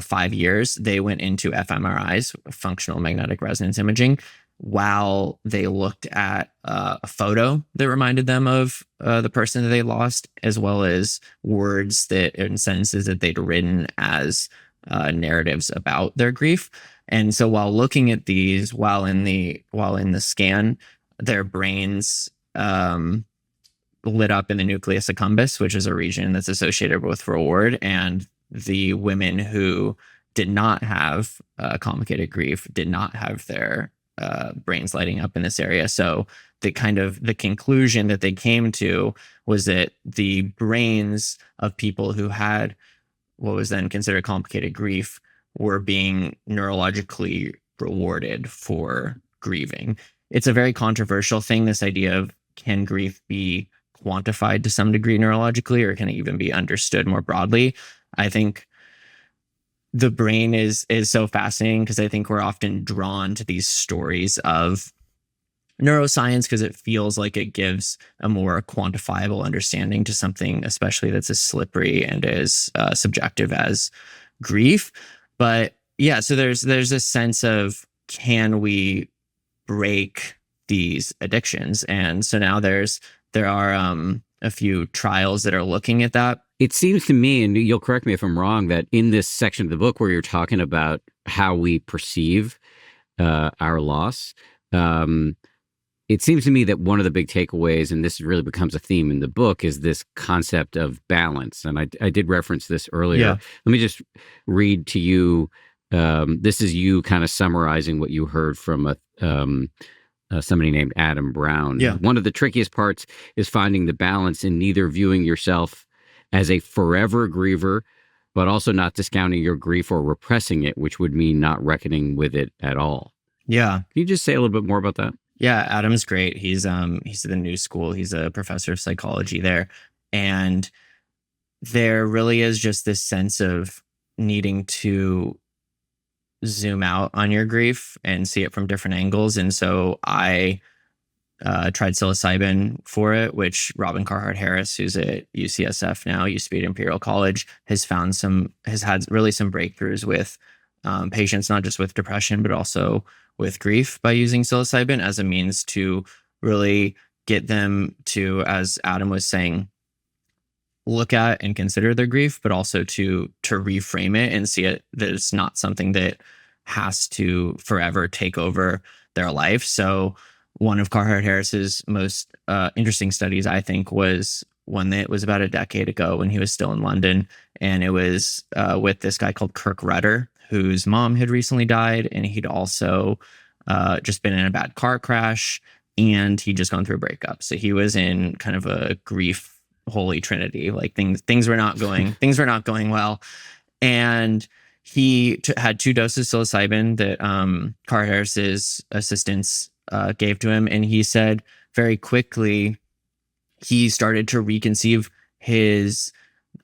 5 years, they went into fMRIs, functional magnetic resonance imaging, while they looked at a photo that reminded them of the person that they lost, as well as words that and sentences that they'd written as narratives about their grief. And so while looking at these, while in the scan, their brains lit up in the nucleus accumbens, which is a region that's associated with reward. And the women who did not have complicated grief did not have their brains lighting up in this area. So the conclusion that they came to was that the brains of people who had what was then considered complicated grief were being neurologically rewarded for grieving. It's a very controversial thing, this idea of, can grief be quantified to some degree neurologically, or can it even be understood more broadly? I think the brain is so fascinating because I think we're often drawn to these stories of neuroscience because it feels like it gives a more quantifiable understanding to something, especially that's as slippery and as subjective as grief. But yeah, so there's a sense of, can we break these addictions? And so now there are a few trials that are looking at that. It seems to me, and you'll correct me if I'm wrong, that in this section of the book where you're talking about how we perceive our loss, it seems to me that one of the big takeaways, and this really becomes a theme in the book, is this concept of balance. And I did reference this earlier. Yeah. Let me just read to you. This is you kind of summarizing what you heard from somebody named Adam Brown. Yeah. One of the trickiest parts is finding the balance in neither viewing yourself as a forever griever, but also not discounting your grief or repressing it, which would mean not reckoning with it at all. Yeah. Can you just say a little bit more about that? Yeah, Adam's great. He's at the New School. He's a professor of psychology there. And there really is just this sense of needing to zoom out on your grief and see it from different angles. And so I tried psilocybin for it, which Robin Carhart Harris, who's at UCSF now, used to be at Imperial College, has had really some breakthroughs with patients, not just with depression, but also with grief, by using psilocybin as a means to really get them to, as Adam was saying, look at and consider their grief, but also to reframe it and see it that it's not something that has to forever take over their life. So one of Carhart Harris's most interesting studies, I think, was one that was about a decade ago when he was still in London. And it was with this guy called Kirk Rutter, whose mom had recently died. And he'd also just been in a bad car crash, and he'd just gone through a breakup. So he was in kind of a grief holy trinity, like things were not going well. And he had 2 doses of psilocybin that Carhart Harris's assistants gave to him. And he said very quickly he started to reconceive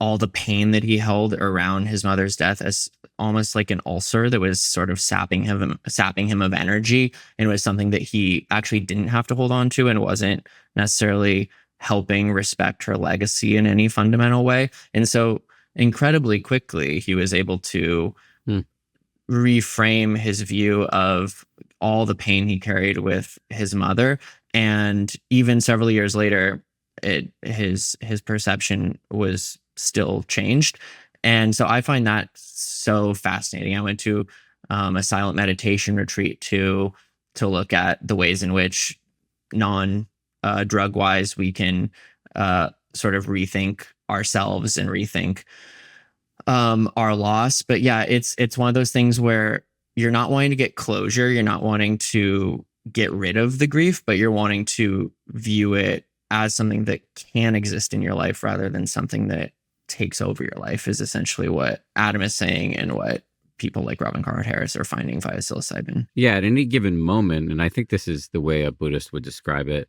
all the pain that he held around his mother's death as almost like an ulcer that was sort of sapping him of energy. And it was something that he actually didn't have to hold on to, and wasn't necessarily helping respect her legacy in any fundamental way. And so incredibly quickly, he was able to reframe his view of all the pain he carried with his mother. And even several years later, his perception was still changed. And so I find that so fascinating. I went to a silent meditation retreat to look at the ways in which drug wise we can sort of rethink ourselves and rethink our loss. But yeah, it's one of those things where you're not wanting to get closure, you're not wanting to get rid of the grief, but you're wanting to view it as something that can exist in your life rather than something that takes over your life, is essentially what Adam is saying, and what people like Robin Carhart Harris are finding via psilocybin. Yeah, at any given moment, and I think this is the way a Buddhist would describe it.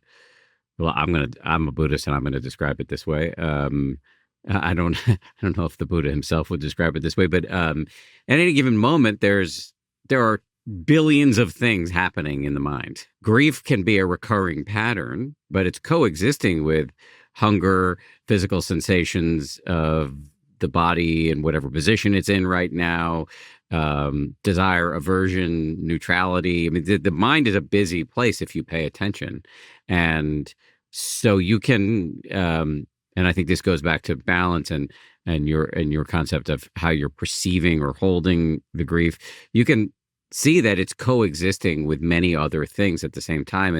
Well, I'm a Buddhist, and I'm going to describe it this way. I don't know if the Buddha himself would describe it this way, but at any given moment, there are billions of things happening in the mind. Grief can be a recurring pattern, but it's coexisting with hunger, physical sensations of the body and whatever position it's in right now, desire, aversion, neutrality. I mean, the mind is a busy place if you pay attention. And so you can, and I think this goes back to balance and your concept of how you're perceiving or holding the grief. You can see that it's coexisting with many other things at the same time,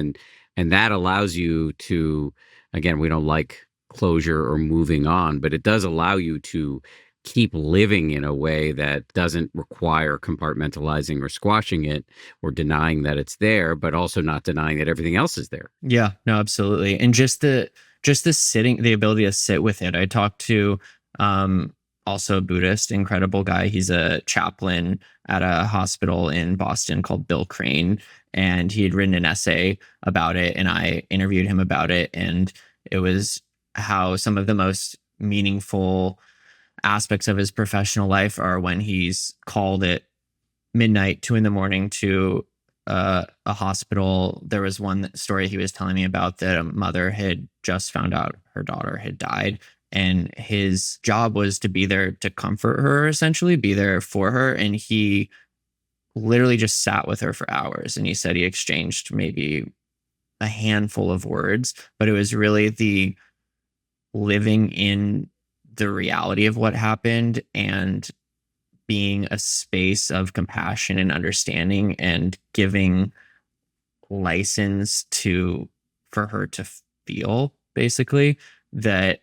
and that allows you to, again, we don't like closure or moving on, but it does allow you to keep living in a way that doesn't require compartmentalizing or squashing it or denying that it's there, but also not denying that everything else is there. Yeah, no, absolutely. And just the sitting, the ability to sit with it. I talked to also a Buddhist, incredible guy. He's a chaplain at a hospital in Boston called Bill Crane, and he had written an essay about it, and I interviewed him about it, and it was how some of the most meaningful aspects of his professional life are when he's called at midnight, 2 a.m. to a hospital. There was one story he was telling me about that a mother had just found out her daughter had died, and his job was to be there to comfort her, essentially be there for her. And he literally just sat with her for hours. And he said he exchanged maybe a handful of words, but it was really the living in the reality of what happened and being a space of compassion and understanding and giving license for her to feel, basically, that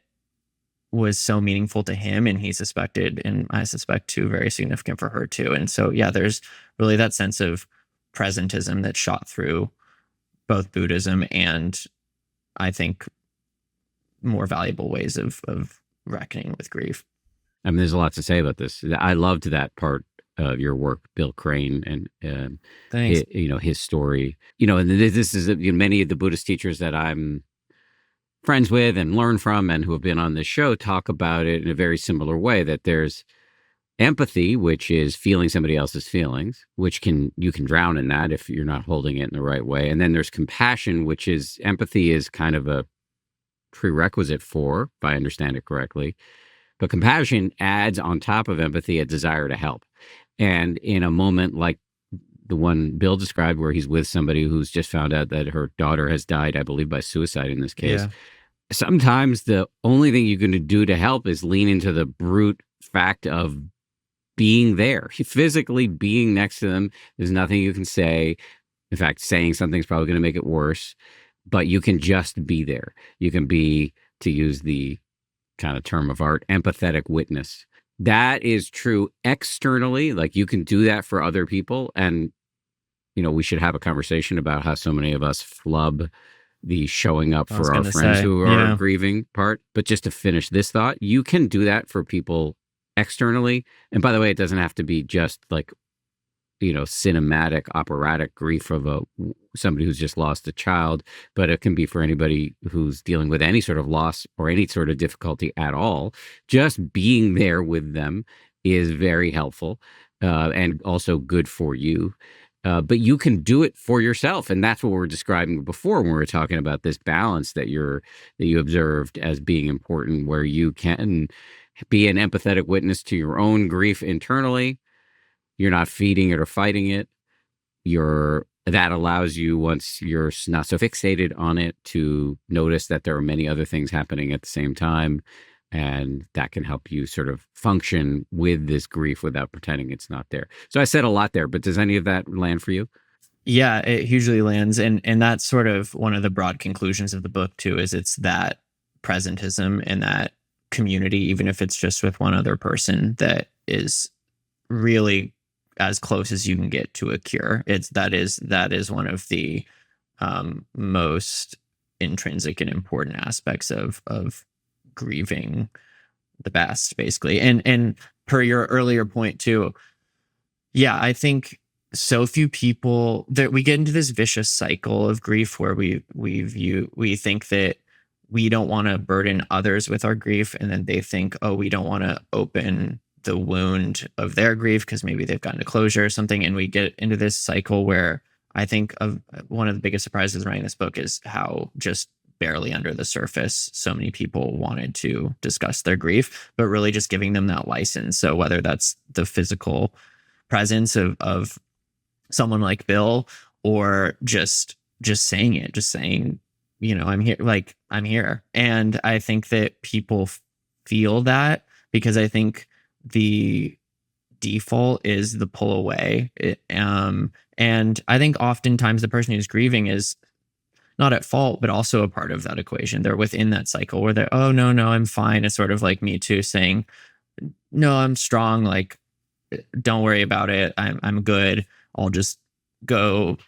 was so meaningful to him, and he suspected, and I suspect too, very significant for her too. And so yeah, there's really that sense of presentism that shot through both Buddhism and, I think, more valuable ways of reckoning with grief. I mean, there's a lot to say about this. I loved that part of your work, Bill Crane, and Thanks. his story. And this is many of the Buddhist teachers that I'm friends with and learn from and who have been on this show talk about it in a very similar way, that there's empathy, which is feeling somebody else's feelings, which you can drown in that if you're not holding it in the right way. And then there's compassion, which is empathy is kind of a prerequisite for, if I understand it correctly. But compassion adds on top of empathy a desire to help. And in a moment like the one Bill described, where he's with somebody who's just found out that her daughter has died, I believe by suicide in this case, Yeah. Sometimes the only thing you're going to do to help is lean into the brute fact of being there, physically being next to them. There's nothing you can say. In fact, saying something's probably going to make it worse, but you can just be there. You can be, to use the kind of term of art, empathetic witness. That is true externally. Like, you can do that for other people. And, we should have a conversation about how so many of us flub the showing up for our friends who are grieving part. But just to finish this thought, you can do that for people externally. And by the way, it doesn't have to be just like, cinematic, operatic grief of somebody who's just lost a child, but it can be for anybody who's dealing with any sort of loss or any sort of difficulty at all. Just being there with them is very helpful and also good for you. But you can do it for yourself, and that's what we were describing before when we were talking about this balance that you observed as being important, where you can be an empathetic witness to your own grief internally. You're not feeding it or fighting it. That allows you, once you're not so fixated on it, to notice that there are many other things happening at the same time. And that can help you sort of function with this grief without pretending it's not there. So I said a lot there, but does any of that land for you? Yeah, it hugely lands. And that's sort of one of the broad conclusions of the book too, is it's that presentism and that community, even if it's just with one other person, that is really as close as you can get to a cure. That is one of the most intrinsic and important aspects of grieving the best, basically. And per your earlier point too, yeah, I think so few people that we get into this vicious cycle of grief where we think that we don't want to burden others with our grief, and then they think, oh, we don't want to open the wound of their grief because maybe they've gotten to closure or something. And we get into this cycle where I think of one of the biggest surprises writing this book is how just barely under the surface. So many people wanted to discuss their grief, but really just giving them that license. So whether that's the physical presence of someone like Bill, or just saying it, just saying, I'm here, like, I'm here. And I think that people feel that, because I think the default is the pull away. And I think oftentimes the person who's grieving is not at fault, but also a part of that equation. They're within that cycle where they're, oh, no, I'm fine. It's sort of like Me Too saying, no, I'm strong. Like, don't worry about it. I'm good. I'll just go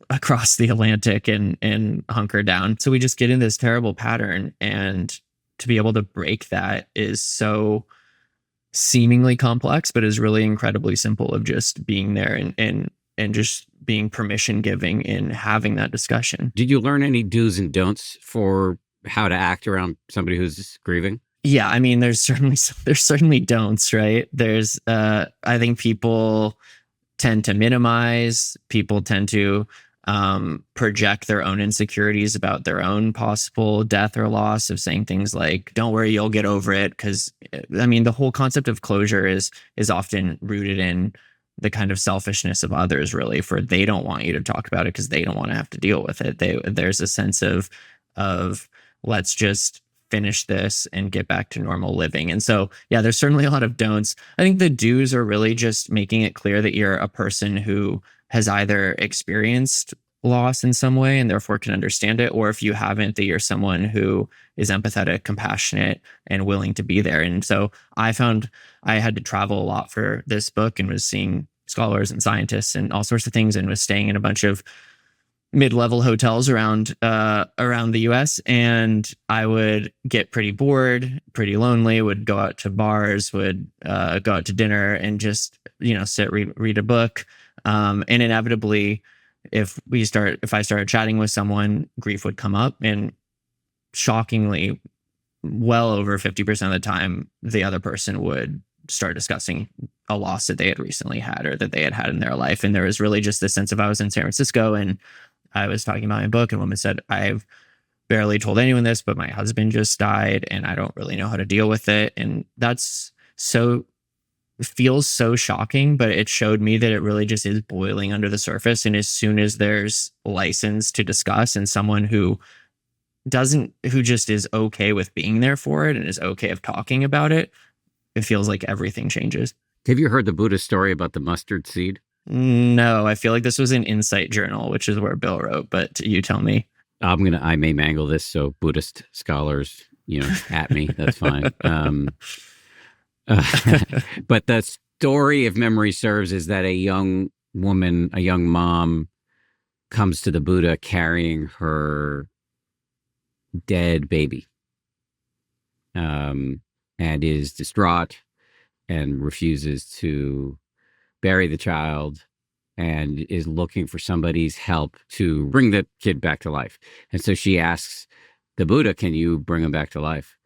across the Atlantic and hunker down. So we just get in this terrible pattern, and to be able to break that is so seemingly complex, but is really incredibly simple, of just being there and just being permission giving in having that discussion. Did you learn any do's and don'ts for how to act around somebody who's grieving? Yeah, I mean, there's certainly don'ts, right? There's I think people tend to minimize, people tend to project their own insecurities about their own possible death or loss, of saying things like, don't worry, you'll get over it. Because I mean, the whole concept of closure is often rooted in the kind of selfishness of others, really, for they don't want you to talk about it because they don't want to have to deal with it. There's a sense of let's just finish this and get back to normal living. And so, yeah, there's certainly a lot of don'ts. I think the do's are really just making it clear that you're a person who has either experienced loss in some way and therefore can understand it, or if you haven't, that you're someone who is empathetic, compassionate, and willing to be there. And so I found I had to travel a lot for this book, and was seeing scholars and scientists and all sorts of things, and was staying in a bunch of mid-level hotels around the US. And I would get pretty bored, pretty lonely, would go out to bars, would go out to dinner, and just, sit, read a book. And inevitably, if I started chatting with someone, grief would come up, and shockingly, well over 50% of the time, the other person would start discussing a loss that they had recently had, or that they had had in their life. And there was really just this sense of, I was in San Francisco and I was talking about my book, and a woman said, I've barely told anyone this, but my husband just died and I don't really know how to deal with it. And that's feels so shocking, but it showed me that it really just is boiling under the surface. And as soon as there's license to discuss, and someone who just is okay with being there for it and is okay of talking about it, it feels like everything changes. Have you heard the Buddha story about the mustard seed? No, I feel like this was an Insight Journal, which is where Bill wrote, but you tell me. I may mangle this, so Buddhist scholars, at me, that's fine. But the story, if memory serves, is that a young woman, a young mom, comes to the Buddha carrying her dead baby, and is distraught and refuses to bury the child, and is looking for somebody's help to bring the kid back to life. And so she asks the Buddha, can you bring him back to life?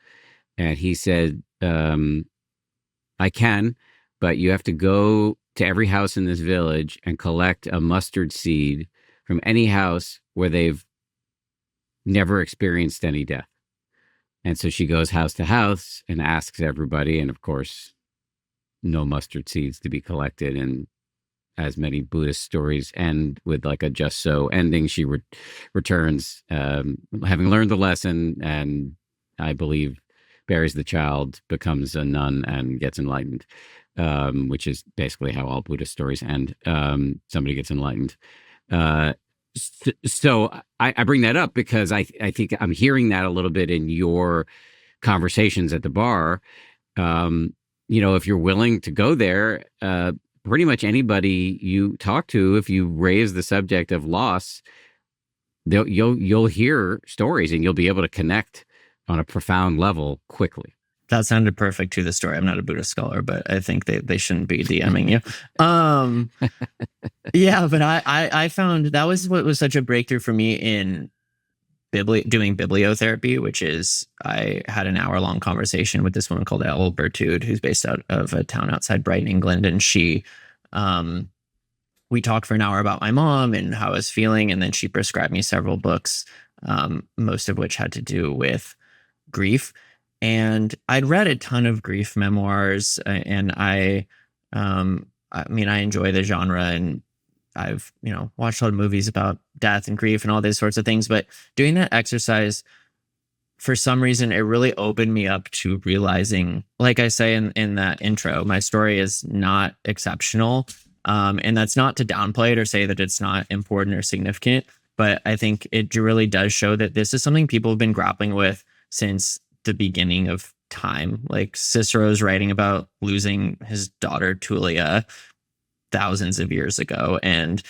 And he said, I can, but you have to go to every house in this village and collect a mustard seed from any house where they've never experienced any death. And so she goes house to house and asks everybody. And of course, no mustard seeds to be collected. And as many Buddhist stories end with like a just so ending, she returns, having learned the lesson, and I believe buries the child, becomes a nun, and gets enlightened, which is basically how all Buddhist stories end. Somebody gets enlightened. So I bring that up because I think I'm hearing that a little bit in your conversations at the bar. If you're willing to go there, pretty much anybody you talk to, if you raise the subject of loss, you'll hear stories, and you'll be able to connect on a profound level quickly. That sounded perfect to the story. I'm not a Buddhist scholar, but I think they shouldn't be DMing you. Yeah, but I found that was what was such a breakthrough for me in doing bibliotherapy, which is, I had an hour-long conversation with this woman called Elle Bertude, who's based out of a town outside Brighton, England. And she, we talked for an hour about my mom and how I was feeling. And then she prescribed me several books most of which had to do with grief. And I'd read a ton of grief memoirs, and I mean, I enjoy the genre, and I've, watched a lot of movies about death and grief and all these sorts of things. But doing that exercise, for some reason, it really opened me up to realizing, like I say in that intro, my story is not exceptional. And that's not to downplay it or say that it's not important or significant. But I think it really does show that this is something people have been grappling with since the beginning of time. Like Cicero's writing about losing his daughter Tulia thousands of years ago, and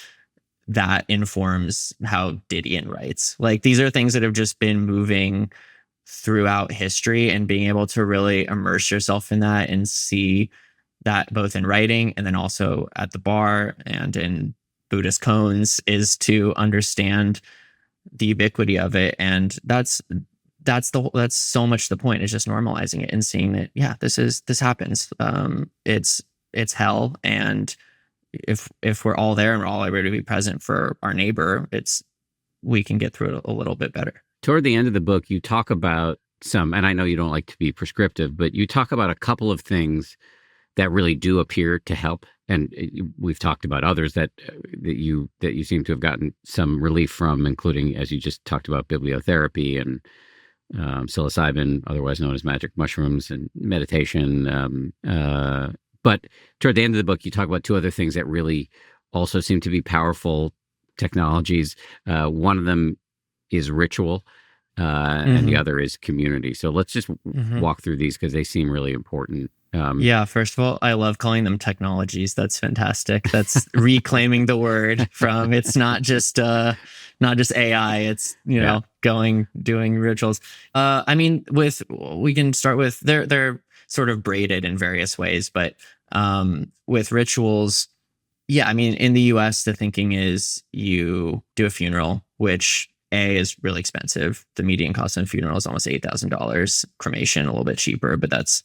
that informs how Didion writes. Like, these are things that have just been moving throughout history, and being able to really immerse yourself in that and see that both in writing and then also at the bar and in Buddhist koans is to understand the ubiquity of it. And that's so much the point, is just normalizing it and seeing that, yeah, this happens. It's hell. And if we're all there and we're all able to be present for our neighbor, we can get through it a little bit better. Toward the end of the book, you talk about some, and I know you don't like to be prescriptive, but you talk about a couple of things that really do appear to help. And we've talked about others that you seem to have gotten some relief from, including, as you just talked about, bibliotherapy and psilocybin, otherwise known as magic mushrooms, and meditation. But toward the end of the book, you talk about two other things that really also seem to be powerful technologies. One of them is ritual, and the other is community. So let's just walk through these, because they seem really important. Yeah, first of all, I love calling them technologies. That's fantastic. That's reclaiming the word from, it's not just AI. It's, doing rituals. I mean, we can start with, they're sort of braided in various ways, but with rituals, yeah, I mean, in the US, the thinking is you do a funeral, which is really expensive. The median cost of a funeral is almost $8,000. Cremation, a little bit cheaper, but that's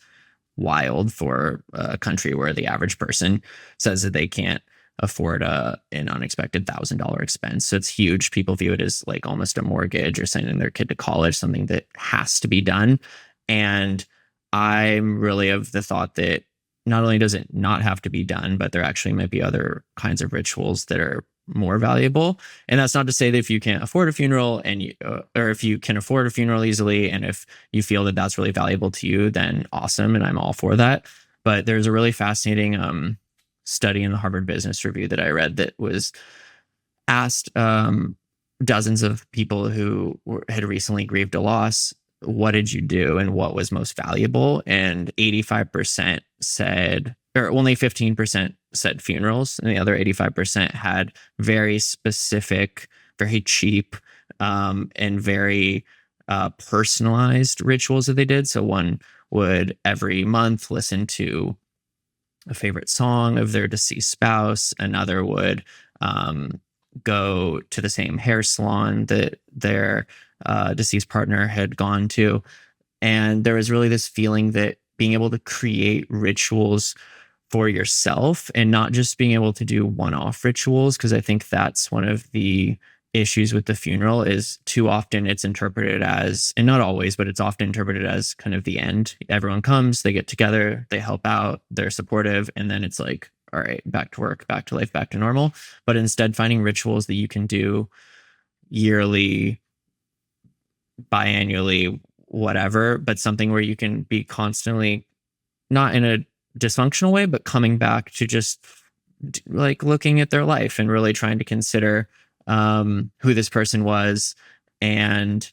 wild for a country where the average person says that they can't afford an unexpected $1,000 expense. So it's huge. People view it as like almost a mortgage or sending their kid to college, something that has to be done. And I'm really of the thought that not only does it not have to be done, but there actually might be other kinds of rituals that are more valuable. And that's not to say that if you can't afford a funeral or if you can afford a funeral easily, and if you feel that that's really valuable to you, then awesome. And I'm all for that. But there's a really fascinating study in the Harvard Business Review that I read that was asked dozens of people who had recently grieved a loss, what did you do and what was most valuable? And 85% said, or only 15% said funerals, and the other 85% had very specific, very cheap, and very personalized rituals that they did. So one would every month listen to a favorite song of their deceased spouse. Another would go to the same hair salon that their deceased partner had gone to. And there was really this feeling that being able to create rituals for yourself and not just being able to do one-off rituals, because I think that's one of the issues with the funeral is too often it's interpreted as, and not always, but it's often interpreted as kind of the end. Everyone comes, they get together, they help out, they're supportive, and then it's like, all right, back to work, back to life, back to normal. But instead, finding rituals that you can do yearly, biannually, whatever, but something where you can be constantly, not in a dysfunctional way, but coming back to just like looking at their life and really trying to consider who this person was and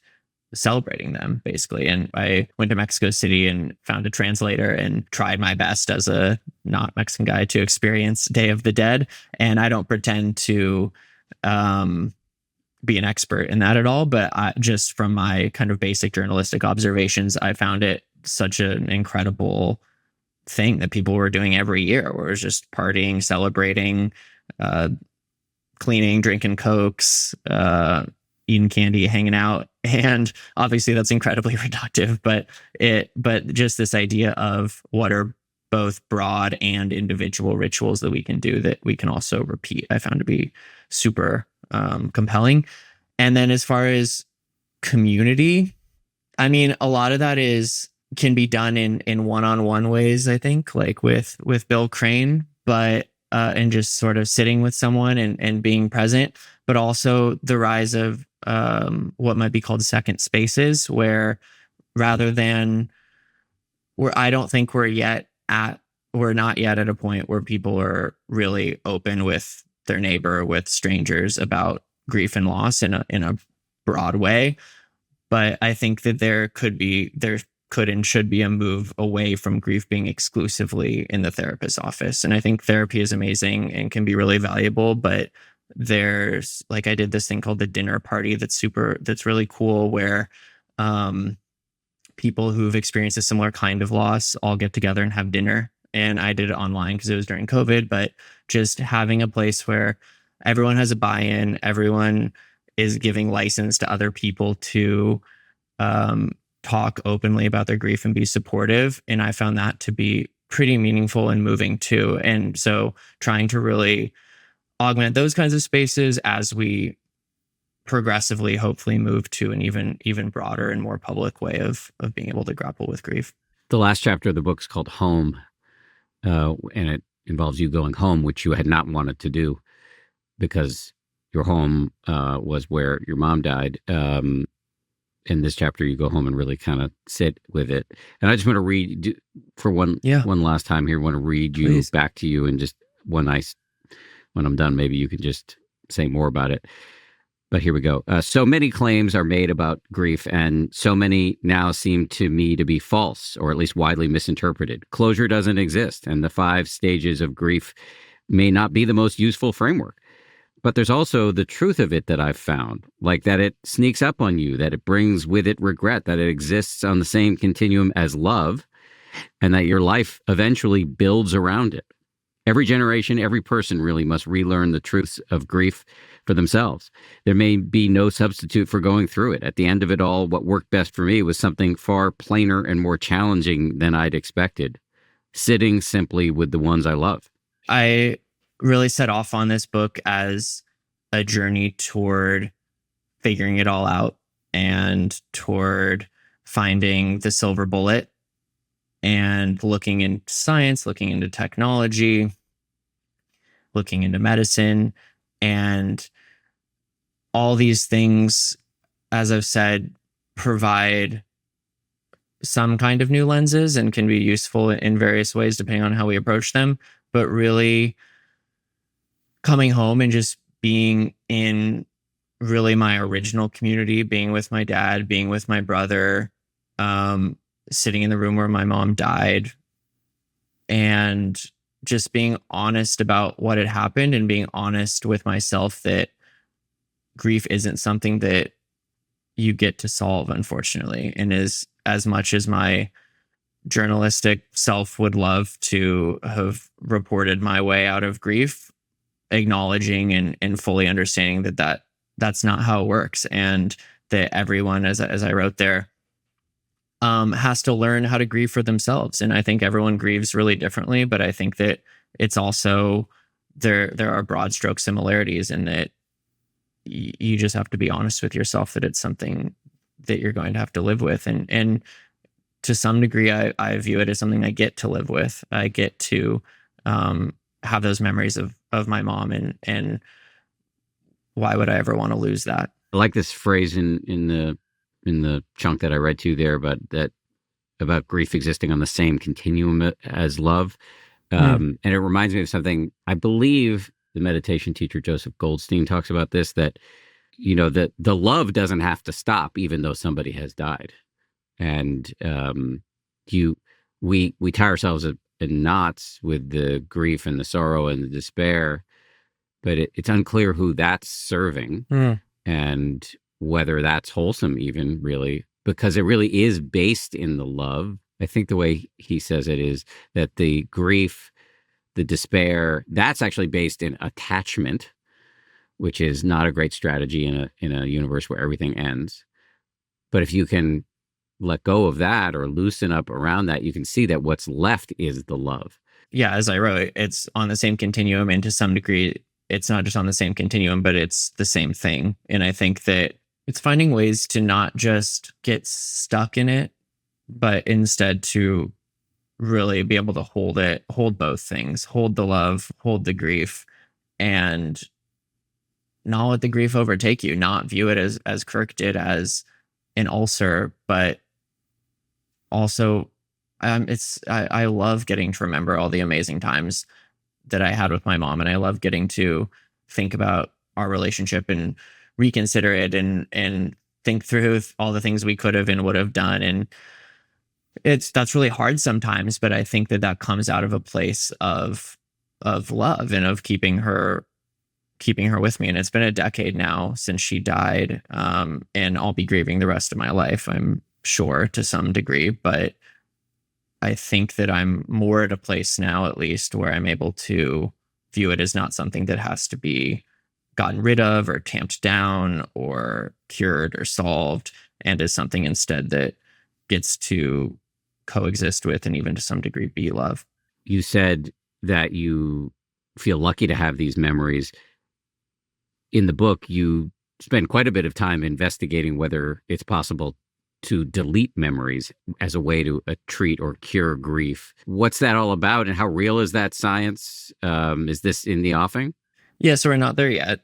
celebrating them, basically. And I went to Mexico City and found a translator and tried my best as a not Mexican guy to experience Day of the Dead. And I don't pretend to be an expert in that at all, but just from my kind of basic journalistic observations, I found it such an incredible thing that people were doing every year, where it was just partying, celebrating, cleaning, drinking Cokes, eating candy, hanging out. And obviously that's incredibly reductive, but just this idea of what are both broad and individual rituals that we can do that we can also repeat, I found to be super compelling. And then as far as community. I mean, a lot of that can be done in one-on-one ways, I think, like with Bill Crane, but and just sort of sitting with someone and being present, but also the rise of what might be called second spaces, where rather than where I don't think we're not yet at a point where people are really open with their neighbor, with strangers about grief and loss in a broad way. But I think that there could and should be a move away from grief being exclusively in the therapist's office. And I think therapy is amazing and can be really valuable, but there's like, I did this thing called the dinner party that's really cool, where people who've experienced a similar kind of loss all get together and have dinner. And I did it online because it was during COVID, but just having a place where everyone has a buy-in, everyone is giving license to other people to talk openly about their grief and be supportive. And I found that to be pretty meaningful and moving too. And so trying to really augment those kinds of spaces as we progressively hopefully move to an even broader and more public way of being able to grapple with grief. The last chapter of the book is called Home, and it involves you going home, which you had not wanted to do because your home was where your mom died. In this chapter, you go home and really kind of sit with it. And I just want to read for one last time here. I want to read you back to you, and just when I'm done, maybe you can just say more about it. But here we go. So many claims are made about grief, and so many now seem to me to be false, or at least widely misinterpreted. Closure doesn't exist, and the 5 stages of grief may not be the most useful framework. But there's also the truth of it that I've found, like that it sneaks up on you, that it brings with it regret, that it exists on the same continuum as love, and that your life eventually builds around it. Every generation, every person really must relearn the truths of grief for themselves. There may be no substitute for going through it. At the end of it all, what worked best for me was something far plainer and more challenging than I'd expected. Sitting simply with the ones I love. I really set off on this book as a journey toward figuring it all out and toward finding the silver bullet, and looking into science, looking into technology, looking into medicine, and all these things, as I've said, provide some kind of new lenses and can be useful in various ways depending on how we approach them. But really coming home and just being in really my original community, being with my dad, being with my brother, sitting in the room where my mom died, and just being honest about what had happened and being honest with myself that grief isn't something that you get to solve, unfortunately. And as much as my journalistic self would love to have reported my way out of grief, acknowledging and fully understanding that's not how it works, and that everyone, as I wrote there, has to learn how to grieve for themselves. And I think everyone grieves really differently, but I think that it's also there are broad stroke similarities in that you just have to be honest with yourself that it's something that you're going to have to live with. And to some degree, I view it as something I get to live with. I get to have those memories of my mom, and why would I ever want to lose that? I like this phrase in the chunk that I read to you there about grief existing on the same continuum as love. And it reminds me of something, I believe the meditation teacher Joseph Goldstein talks about this, that, that the love doesn't have to stop even though somebody has died. And we tie ourselves in knots with the grief and the sorrow and the despair, but it's unclear who that's serving and whether that's wholesome even, really, because it really is based in the love. I think the way he says it is that the grief, the despair, that's actually based in attachment, which is not a great strategy in a universe where everything ends. But if you can let go of that or loosen up around that, you can see that what's left is the love. Yeah, as I wrote, it's on the same continuum, and to some degree, it's not just on the same continuum, but it's the same thing. And I think that It's finding ways to not just get stuck in it, but instead to really be able to hold both things, hold the love, hold the grief, and not let the grief overtake you, not view it as Kirk did as an ulcer, but also I love getting to remember all the amazing times that I had with my mom, and I love getting to think about our relationship and reconsider it and think through all the things we could have and would have done. And that's really hard sometimes, but I think that comes out of a place of love and of keeping her with me. And it's been a decade now since she died. And I'll be grieving the rest of my life, I'm sure, to some degree, but I think that I'm more at a place now, at least, where I'm able to view it as not something that has to be gotten rid of or tamped down or cured or solved, and as something instead that gets to coexist with and even to some degree be love. You said that you feel lucky to have these memories. In the book, you spend quite a bit of time investigating whether it's possible to delete memories as a way to treat or cure grief. What's that all about, and how real is that science? Is this in the offing? Yeah, so we're not there yet,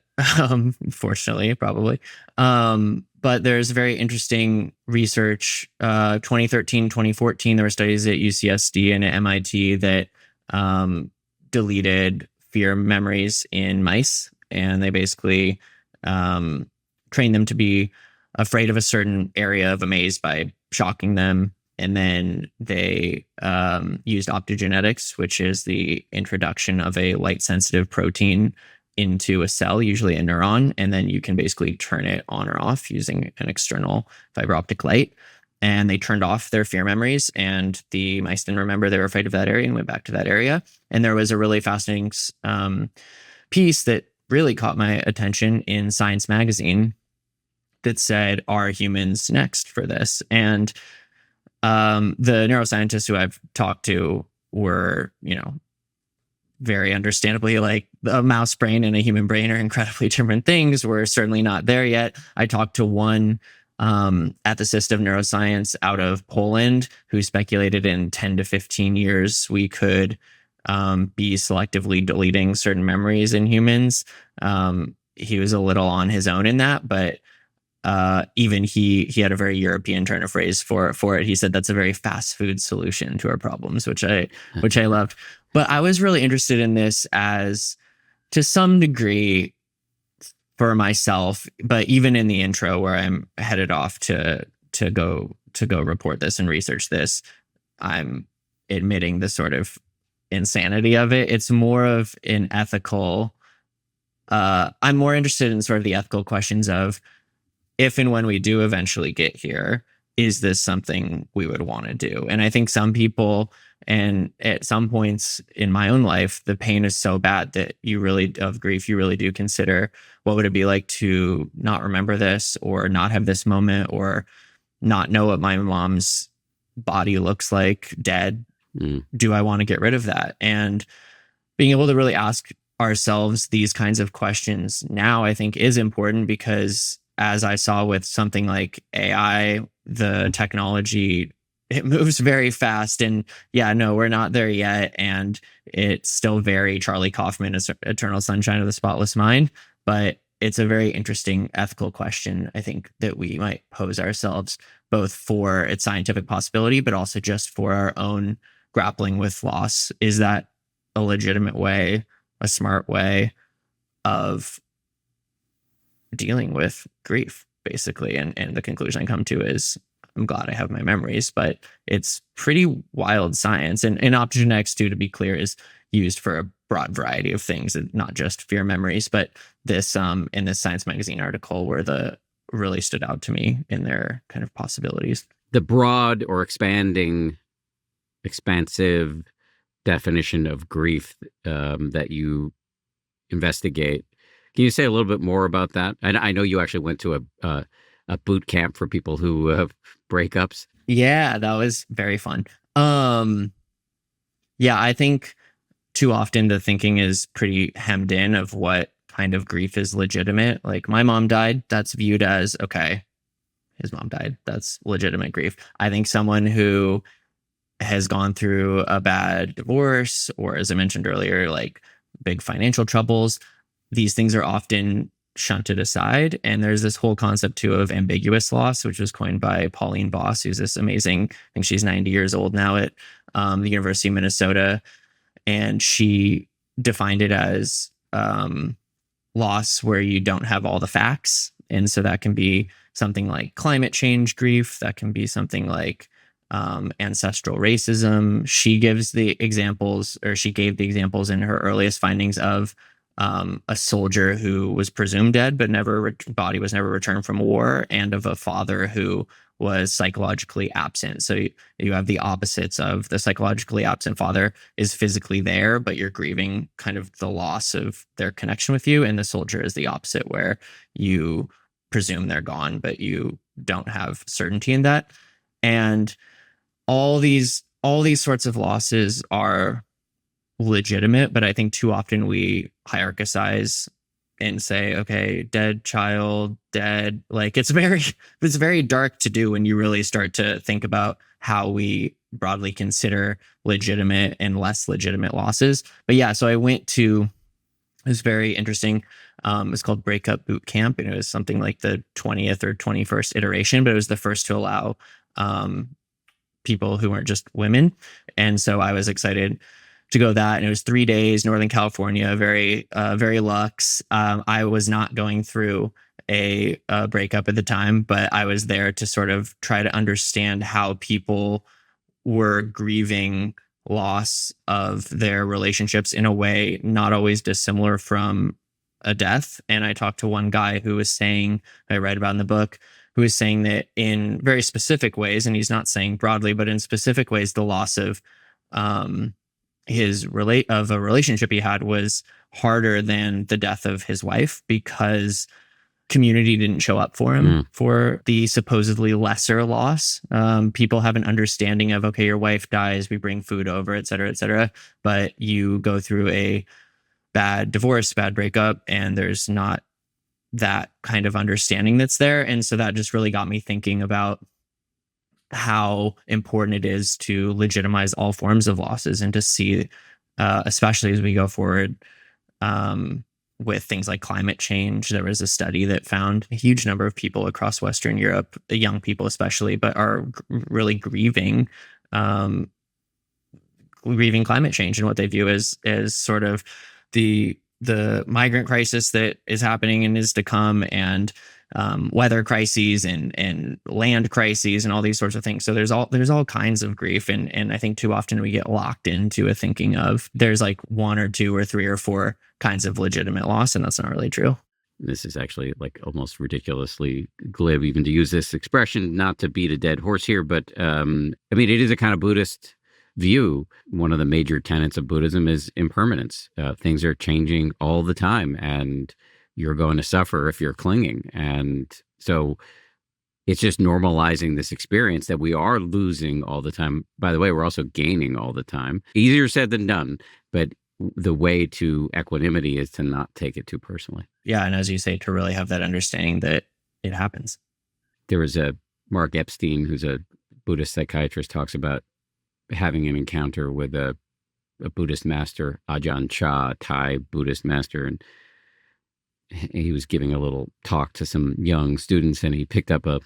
fortunately, probably. But there's very interesting research. 2013, 2014, there were studies at UCSD and at MIT that deleted fear memories in mice, and they basically trained them to be afraid of a certain area of a maze by shocking them. And then they used optogenetics, which is the introduction of a light-sensitive protein into a cell, usually a neuron, and then you can basically turn it on or off using an external fiber optic light. And they turned off their fear memories, and the mice didn't remember they were afraid of that area and went back to that area. And there was a really fascinating piece that really caught my attention in Science magazine that said, "Are humans next for this?" And the neuroscientists who I've talked to were, very understandably, like, a mouse brain and a human brain are incredibly different things. We're certainly not there yet. I talked to one ethicist of neuroscience out of Poland who speculated in 10 to 15 years we could be selectively deleting certain memories in humans. He was a little on his own in that, but even he had a very European turn of phrase for it. He said that's a very fast food solution to our problems, which I loved. But I was really interested in this as, to some degree, for myself, but even in the intro where I'm headed off to go report this and research this, I'm admitting the sort of insanity of it. It's more of an ethical. I'm more interested in sort of the ethical questions of, if and when we do eventually get here, is this something we would want to do? And I think some people, and at some points in my own life, the pain is so bad that of grief, you really do consider, what would it be like to not remember this, or not have this moment, or not know what my mom's body looks like dead? Do I want to get rid of that? And being able to really ask ourselves these kinds of questions now, I think, is important, because as I saw with something like AI, the technology, it moves very fast. And yeah, no, we're not there yet. And it's still very Charlie Kaufman, Eternal Sunshine of the Spotless Mind. But it's a very interesting ethical question, I think, that we might pose ourselves, both for its scientific possibility, but also just for our own grappling with loss. Is that a legitimate way, a smart way of dealing with grief, basically? And the conclusion I come to is, I'm glad I have my memories, but it's pretty wild science. And optogenetics, too, to be clear, is used for a broad variety of things, and not just fear memories. But this in this Science magazine article were the really stood out to me in their kind of possibilities. The broad or expansive definition of grief that you investigate. Can you say a little bit more about that? I know you actually went to a boot camp for people who have breakups. Yeah, that was very fun. Yeah, I think too often the thinking is pretty hemmed in of what kind of grief is legitimate. Like my mom died, that's viewed as, okay, his mom died. That's legitimate grief. I think someone who has gone through a bad divorce, or as I mentioned earlier, like big financial troubles, these things are often shunted aside. And there's this whole concept too of ambiguous loss, which was coined by Pauline Boss, who's this amazing, I think she's 90 years old now at the University of Minnesota. And she defined it as loss where you don't have all the facts. And so that can be something like climate change grief. That can be something like ancestral racism. She gives the examples, or she gave the examples in her earliest findings of a soldier who was presumed dead, but body was never returned from war, and of a father who was psychologically absent. So you have the opposites of the psychologically absent father is physically there, but you're grieving kind of the loss of their connection with you. And the soldier is the opposite, where you presume they're gone, but you don't have certainty in that. And all these sorts of losses are legitimate, but I think too often we hierarchize and say, okay, dead child, dead. Like it's very dark to do when you really start to think about how we broadly consider legitimate and less legitimate losses. But yeah, so I went to, it was very interesting. It's called Breakup Boot Camp, and it was something like the 20th or 21st iteration, but it was the first to allow people who weren't just women. And so I was excited to go that. And it was 3 days, Northern California, very luxe. I was not going through a breakup at the time, but I was there to sort of try to understand how people were grieving loss of their relationships in a way not always dissimilar from a death. And I talked to one guy who was saying, I write about in the book, who is saying that in very specific ways, and he's not saying broadly, but in specific ways, the loss of a relationship he had was harder than the death of his wife, because community didn't show up for him for the supposedly lesser loss. People have an understanding of, okay, your wife dies, we bring food over, et cetera, but you go through a bad divorce, bad breakup, and there's not that kind of understanding that's there. And so that just really got me thinking about how important it is to legitimize all forms of losses, and to see, especially as we go forward with things like climate change. There was a study that found a huge number of people across Western Europe, young people especially, but are really grieving climate change and what they view as sort of the migrant crisis that is happening and is to come, and weather crises and land crises and all these sorts of things. So there's all kinds of grief, and I think too often we get locked into a thinking of there's like one or two or three or four kinds of legitimate loss, and that's not really true. This is actually like almost ridiculously glib even to use this expression, not to beat a dead horse here, but I mean, it is a kind of Buddhist view. One of the major tenets of Buddhism is impermanence. Things are changing all the time, and you're going to suffer if you're clinging. And so it's just normalizing this experience that we are losing all the time. By the way, we're also gaining all the time. Easier said than done, but the way to equanimity is to not take it too personally. Yeah, and as you say, to really have that understanding that it happens. There was a Mark Epstein, who's a Buddhist psychiatrist, talks about having an encounter with a Buddhist master, Ajahn Chah, Thai Buddhist master, and he was giving a little talk to some young students, and he picked up a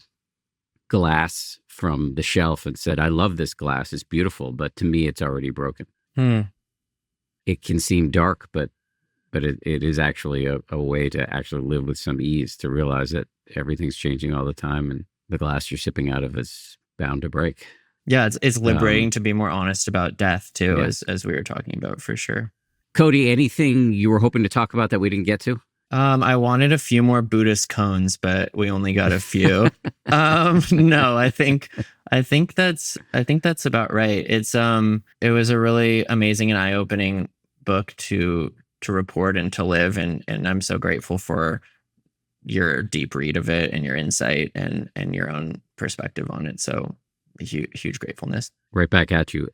glass from the shelf and said, "I love this glass. It's beautiful, but to me, it's already broken." It can seem dark, but it is actually a way to actually live with some ease, to realize that everything's changing all the time, and the glass you're sipping out of is bound to break. Yeah, it's liberating to be more honest about death too, as we were talking about, for sure. Cody, anything you were hoping to talk about that we didn't get to? I wanted a few more Buddhist koans, but we only got a few. No, I think that's about right. It was a really amazing and eye-opening book to report and to live, and I'm so grateful for your deep read of it and your insight and your own perspective on it. So huge gratefulness. Right back at you.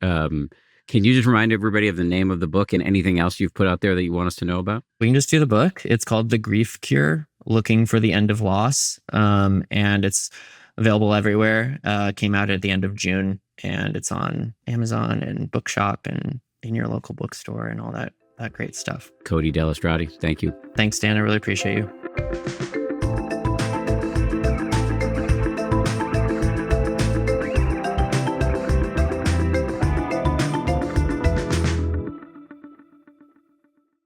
Can you just remind everybody of the name of the book and anything else you've put out there that you want us to know about? We can just do the book. It's called The Grief Cure, Looking for the End of Loss. And it's available everywhere. Came out at the end of June, and it's on Amazon and Bookshop and in your local bookstore and all that great stuff. Cody Delistraty, thank you. Thanks, Dan. I really appreciate you.